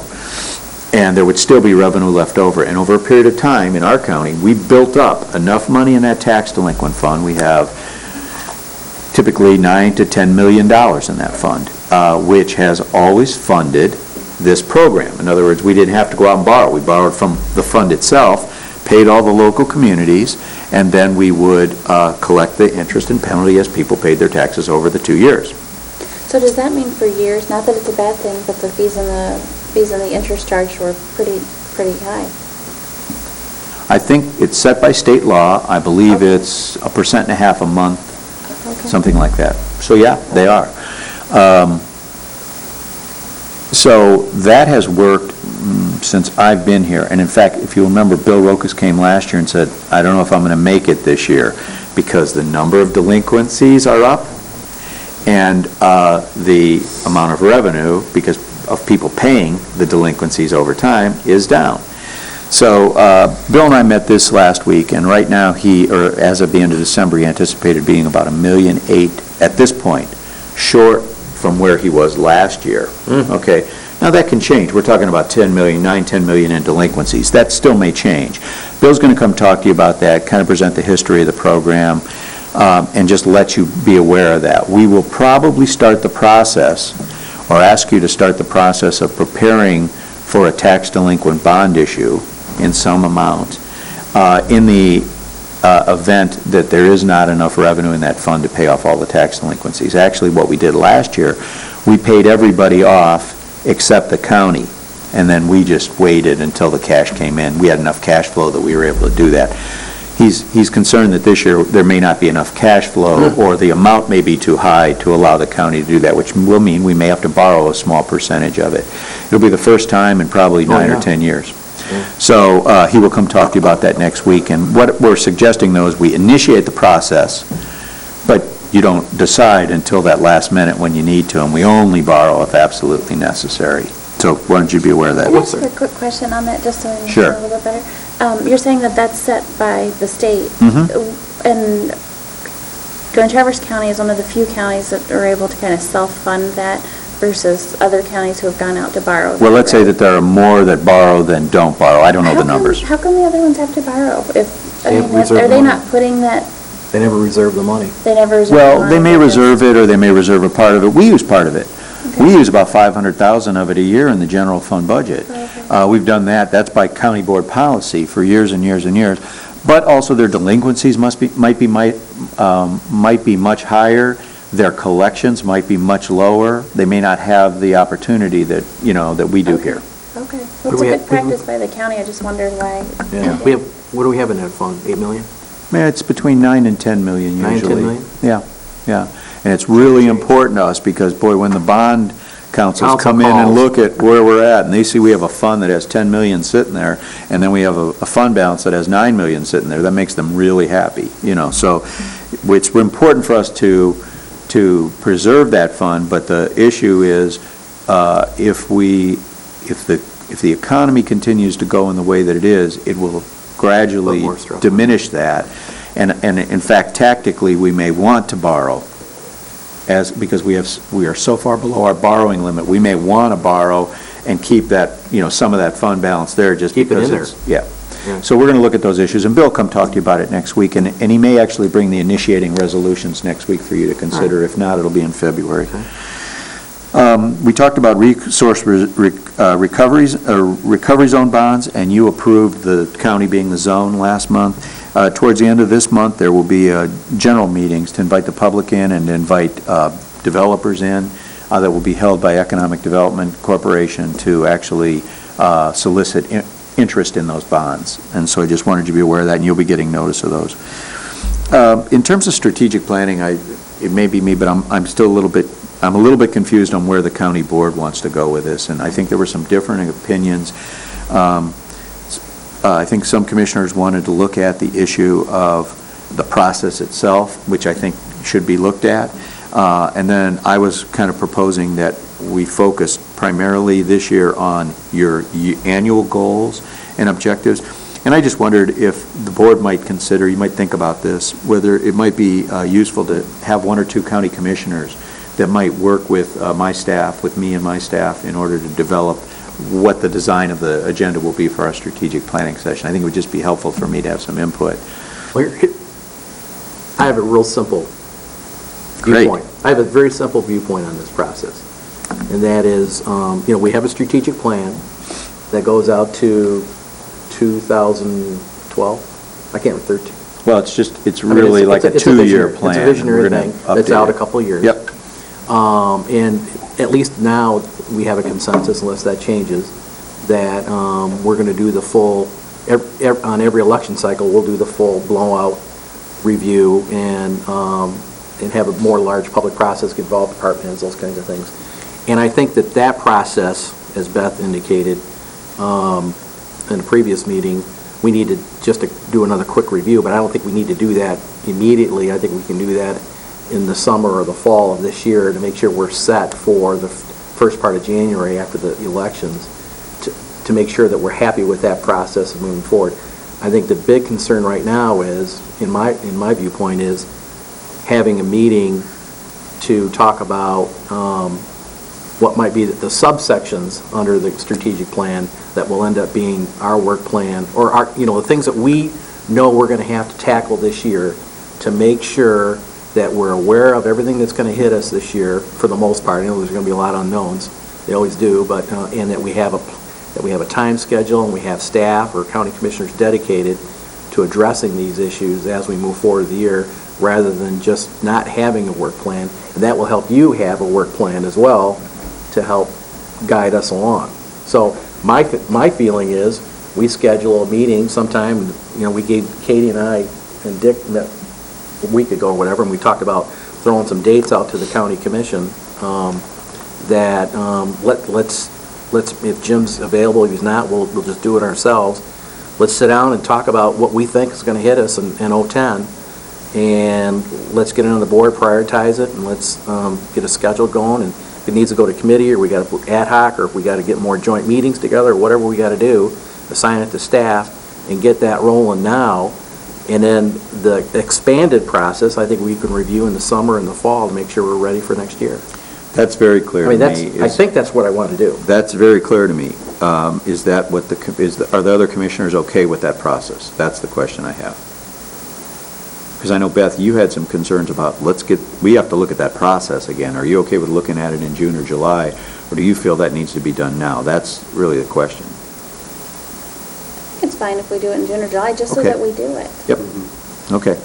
D: and there would still be revenue left over. And over a period of time, in our county, we built up enough money in that tax delinquent fund. We have typically $9 to $10 million in that fund, which has always funded this program. In other words, we didn't have to go out and borrow. We borrowed from the fund itself, paid all the local communities, and then we would collect the interest and penalty as people paid their taxes over the 2 years.
G: So does that mean for years, not that it's a bad thing, but the fees and the interest charged were pretty high?
D: I think it's set by state law. I believe it's 1.5% a month, something like that. So yeah, they are. So that has worked since I've been here. And in fact, if you remember, Bill Rokas came last year and said, I don't know if I'm going to make it this year because the number of delinquencies are up and the amount of revenue, because of people paying the delinquencies over time, is down. So Bill and I met this last week, and right now as of the end of December, he anticipated being about $1.8 million at this point, short from where he was last year. Okay, now that can change. We're talking about $10 million, $10 million in delinquencies. That still may change. Bill's going to come talk to you about that, kind of present the history of the program, and just let you be aware of that. We will probably start the process, or ask you to start the process of preparing for a tax delinquent bond issue in some amount in the event that there is not enough revenue in that fund to pay off all the tax delinquencies. Actually, what we did last year, we paid everybody off except the county, and then we just waited until the cash came in. We had enough cash flow that we were able to do that. He's concerned that this year there may not be enough cash flow, or the amount may be too high to allow the county to do that, which will mean we may have to borrow a small percentage of it. It'll be the first time in probably 9 or 10 years. So he will come talk to you about that next week. And what we're suggesting, though, is we initiate the process, but you don't decide until that last minute when you need to, and we only borrow if absolutely necessary. So why don't you be aware of that?
G: Can I ask a quick question on that, just so I
D: Sure.
G: know a little bit better? You're saying that that's set by the state, and Grand Traverse County is one of the few counties that are able to kind of self-fund that versus other counties who have gone out to borrow.
D: Well, let's say that there are more that borrow than don't borrow. I don't know the numbers.
G: How come the other ones have to borrow?
A: reserve
G: Are they
A: money.
G: not putting that,
A: They never reserve the money.
G: they never reserve?
D: Well,
G: the
D: they may
G: money?
D: reserve it, or they may reserve a part of it. We use part of it.
G: Okay.
D: We use about $500,000 of it a year in the general fund budget. We've done that. That's by county board policy for years and years and years. But also their delinquencies might be much higher. Their collections might be much lower. They may not have the opportunity that, that we do here.
G: Okay.
A: What
G: Well,
A: do
G: it's
A: we
G: a
A: have-
G: good practice by the county. I just wondered why.
A: Yeah. What do we have in that fund? 8 million?
D: Yeah, it's between 9 and 10 million usually.
A: 9 and 10 million?
D: Yeah. And it's really important to us because, boy, when the bond councils come in and
A: calls.
D: look at where we're at, and they see we have a fund that has 10 million sitting there, and then we have a fund balance that has 9 million sitting there, that makes them really happy, So it's important for us to preserve that fund, but the issue is if the economy continues to go in the way that it is, it will gradually
A: Put more stress on it.
D: diminish that. And in fact, tactically, we may want to borrow, because we are so far below our borrowing limit. We may want to borrow and keep that, some of that fund balance there, just
A: Keep it
D: because
A: in there.
D: Yeah.
A: Yeah.
D: So we're going to look at those issues, and Bill will come talk to you about it next week, and he may actually bring the initiating resolutions next week for you to consider. If not, it'll be in February. We talked about resource recovery zone bonds, and you approved the county being the zone last month. Towards the end of this month, there will be general meetings to invite the public in and to invite developers in that will be held by Economic Development Corporation to actually solicit interest in those bonds. And so I just wanted you to be aware of that, and you'll be getting notice of those. In terms of strategic planning, it may be me, but I'm a little bit confused on where the county board wants to go with this, and I think there were some differing opinions. I think some commissioners wanted to look at the issue of the process itself, which I think should be looked at. And then I was kind of proposing that we focus primarily this year on your annual goals and objectives. And I just wondered if the board might consider, you might think about this, whether it might be useful to have 1 or 2 county commissioners that might work with my staff, with me and my staff, in order to develop what the design of the agenda will be for our strategic planning session. I think it would just be helpful for me to have some input.
A: I have a real simple
D: Great.
A: viewpoint. I have a very simple viewpoint on this process. And that is, we have a strategic plan that goes out to 2012. I can't remember, 13.
D: Well, it's
A: I mean,
D: really like a
A: it's
D: two-year
A: visionary-
D: plan.
A: It's a
D: and
A: visionary
D: we're gonna
A: thing that's
D: update
A: out a
D: it.
A: couple of years.
D: Yep.
A: And at least now, we have a consensus, unless that changes, that we're going to do the full, on every election cycle, we'll do the full blowout review and have a more large public process, get involved department heads, those kinds of things. And I think that process, as Beth indicated in the previous meeting, we need to just to do another quick review, but I don't think we need to do that immediately. I think we can do that in the summer or the fall of this year to make sure we're set for the first part of January after the elections, to make sure that we're happy with that process and moving forward. I think the big concern right now is, in my viewpoint, is having a meeting to talk about what might be the subsections under the strategic plan that will end up being our work plan, or the things that we know we're going to have to tackle this year, to make sure that we're aware of everything that's going to hit us this year, for the most part. I know there's going to be a lot of unknowns, they always do, but and that we have a time schedule, and we have staff or county commissioners dedicated to addressing these issues as we move forward the year, rather than just not having a work plan. And that will help you have a work plan as well to help guide us along. So my feeling is, we schedule a meeting sometime, we gave Katie and I and Dick met a week ago or whatever, and we talked about throwing some dates out to the county commission, that let's, if Jim's available, if he's not, we'll just do it ourselves. Let's sit down and talk about what we think is going to hit us in 2010, and let's get it on the board, prioritize it, and let's get a schedule going. And if it needs to go to committee, or we got to ad hoc, or if we got to get more joint meetings together, or whatever we got to do, assign it to staff and get that rolling now. And then the expanded process, I think we can review in the summer and the fall to make sure we're ready for next year.
D: That's very clear to me.
A: I think that's what I want to do.
D: That's very clear to me. Is that what are the other commissioners okay with that process? That's the question I have. Because I know, Beth, you had some concerns about, we have to look at that process again. Are you okay with looking at it in June or July, or do you feel that needs to be done now? That's really the question.
G: It's fine if we do it in June or July, just so
D: Okay.
G: that we do it.
D: Yep. Okay.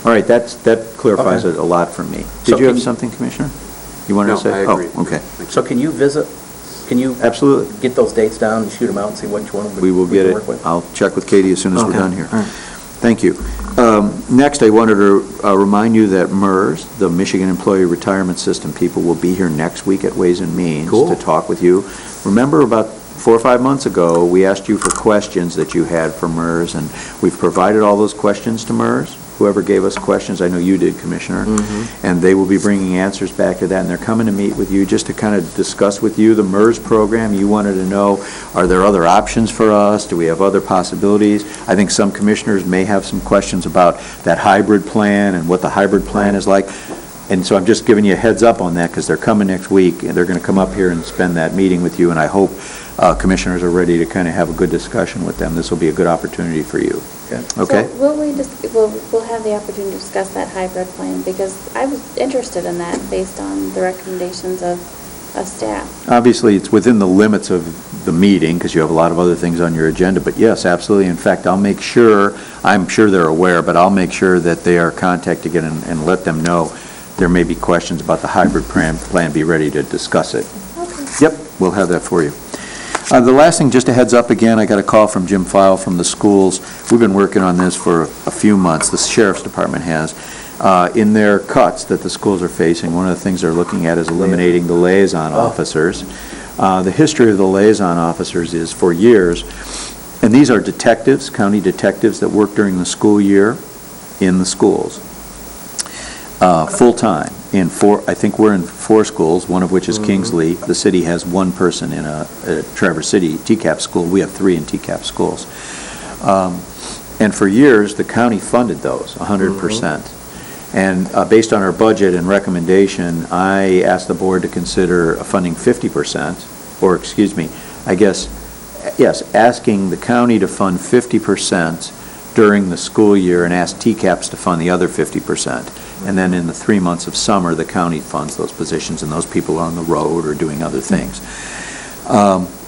D: All right, that clarifies it a lot for me.
A: So
D: Did you have
A: can-
D: something, Commissioner? You wanted to say?
A: I agree.
D: Oh, okay.
A: So can you
D: Absolutely.
A: get those dates down and shoot them out and see which one
D: We will get
A: can
D: it.
A: work with?
D: I'll check with Katie as soon as we're
A: Okay.
D: done here.
A: All right.
D: Thank you. Next, I wanted to remind you that MERS, the Michigan Employee Retirement System people, will be here next week at Ways and Means
A: Cool.
D: to talk with you. Remember, about 4 or 5 months ago, we asked you for questions that you had for MERS, and we've provided all those questions to MERS. Whoever gave us questions, I know you did, Commissioner, and they will be bringing answers back to that, and they're coming to meet with you just to kind of discuss with you the MERS program. You wanted to know, are there other options for us? Do we have other possibilities? I think some commissioners may have some questions about that hybrid plan and what the hybrid plan is like. And so I'm just giving you a heads up on that, because they're coming next week, and they're going to come up here and spend that meeting with you, and I hope commissioners are ready to kind of have a good discussion with them. This will be a good opportunity for you. Okay?
G: So we'll have the opportunity to discuss that hybrid plan, because I was interested in that based on the recommendations of staff.
D: Obviously, it's within the limits of the meeting, because you have a lot of other things on your agenda, but yes, absolutely. In fact, I'm sure they're aware, but I'll make sure that they are contacted again and let them know there may be questions about the hybrid plan, be ready to discuss it.
G: Okay.
D: Yep, we'll have that for you. The last thing, just a heads up again, I got a call from Jim File from the schools. We've been working on this for a few months, the Sheriff's Department has. In their cuts that the schools are facing, one of the things they're looking at is eliminating the liaison officers. The history of the liaison officers is, for years, and these are detectives, county detectives that work during the school year in the schools, full-time. I think we're in 4 schools, one of which is Kingsley. The city has 1 person in a Traverse City TCAP school. We have 3 in TCAP schools. And for years, the county funded those 100%. And based on our budget and recommendation, I asked the board to consider funding 50%, or excuse me, I guess, yes, asking the county to fund 50% during the school year and ask TCAPS to fund the other 50%. And then in the 3 months of summer, the county funds those positions, and those people are on the road or doing other things.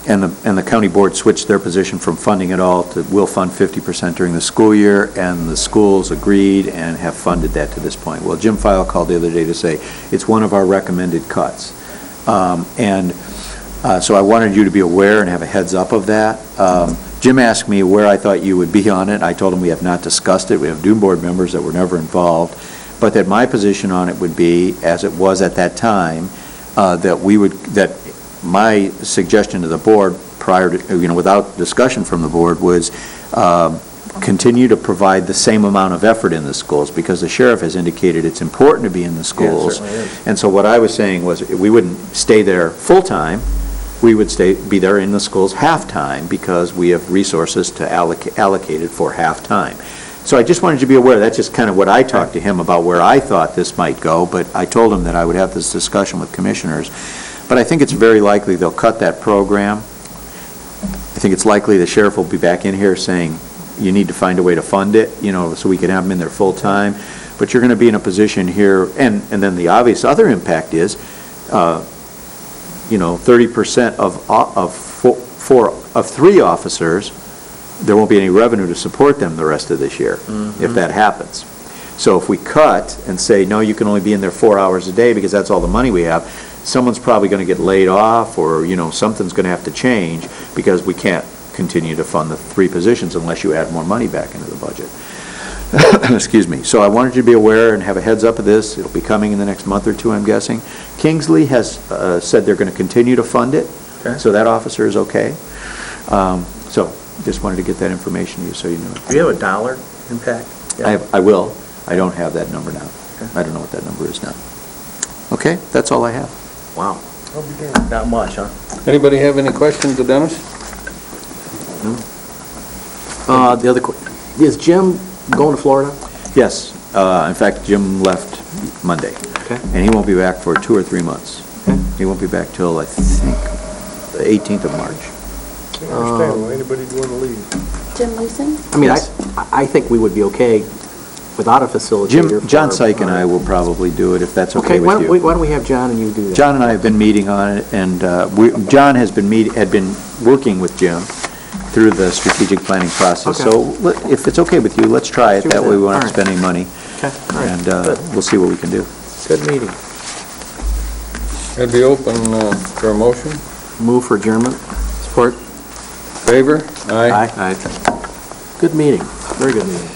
D: And the county board switched their position from funding it all to will fund 50% during the school year, and the schools agreed and have funded that to this point. Well, Jim File called the other day to say it's one of our recommended cuts. So I wanted you to be aware and have a heads up of that. Jim asked me where I thought you would be on it. I told him we have not discussed it. We have new board members that were never involved, but that my position on it would be, as it was at that time, that my suggestion to the board prior to, without discussion from the board, was continue to provide the same amount of effort in the schools, because the sheriff has indicated it's important to be in the schools.
A: Yeah, it certainly is.
D: And so what I was saying was, we wouldn't stay there full-time, we would be there in the schools half-time, because we have resources to allocated for half-time. So I just wanted you to be aware, that's just kind of what I talked to him about, where I thought this might go, but I told him that I would have this discussion with commissioners. But I think it's very likely they'll cut that program. I think it's likely the sheriff will be back in here saying, you need to find a way to fund it, so we can have them in there full-time. But you're going to be in a position here, and then the obvious other impact is, 30% of 3 officers, there won't be any revenue to support them the rest of this year, if that happens. So if we cut and say, no, you can only be in there 4 hours a day because that's all the money we have, someone's probably going to get laid off, or, something's going to have to change, because we can't continue to fund the 3 positions unless you add more money back into the budget. Excuse me. So I wanted you to be aware and have a heads up of this. It'll be coming in the next month or 2, I'm guessing. Kingsley has said they're going to continue to fund it, so that officer is okay. So just wanted to get that information to you so you know.
A: Do you have a dollar impact?
D: I will. I don't have that number now. I don't know what that number is now. Okay, that's all I have.
A: Wow. Not much, huh?
C: Anybody have any questions of Dennis?
A: The other, is Jim going to Florida?
D: Yes. In fact, Jim left Monday.
A: Okay.
D: And he won't be back for 2 or 3 months. He won't be back till, I think, the 18th of March.
B: I don't understand why anybody'd want to leave.
G: Jim Leeson?
A: I mean, I think we would be okay without a facilitator.
D: John Syke and I will probably do it, if that's okay with you.
A: Why don't we have John and you do that?
D: John and I have been meeting on it, and John had been working with Jim through the strategic planning process.
A: Okay.
D: So if it's okay with you, let's try it. That way we won't have to spend any money.
A: Okay, all right.
D: And
A: Good.
D: we'll see what we can do.
A: Good meeting.
C: I'd be open for a motion.
A: Move for adjournment. Support.
C: Favor? Aye.
A: Aye. Good meeting. Very good meeting.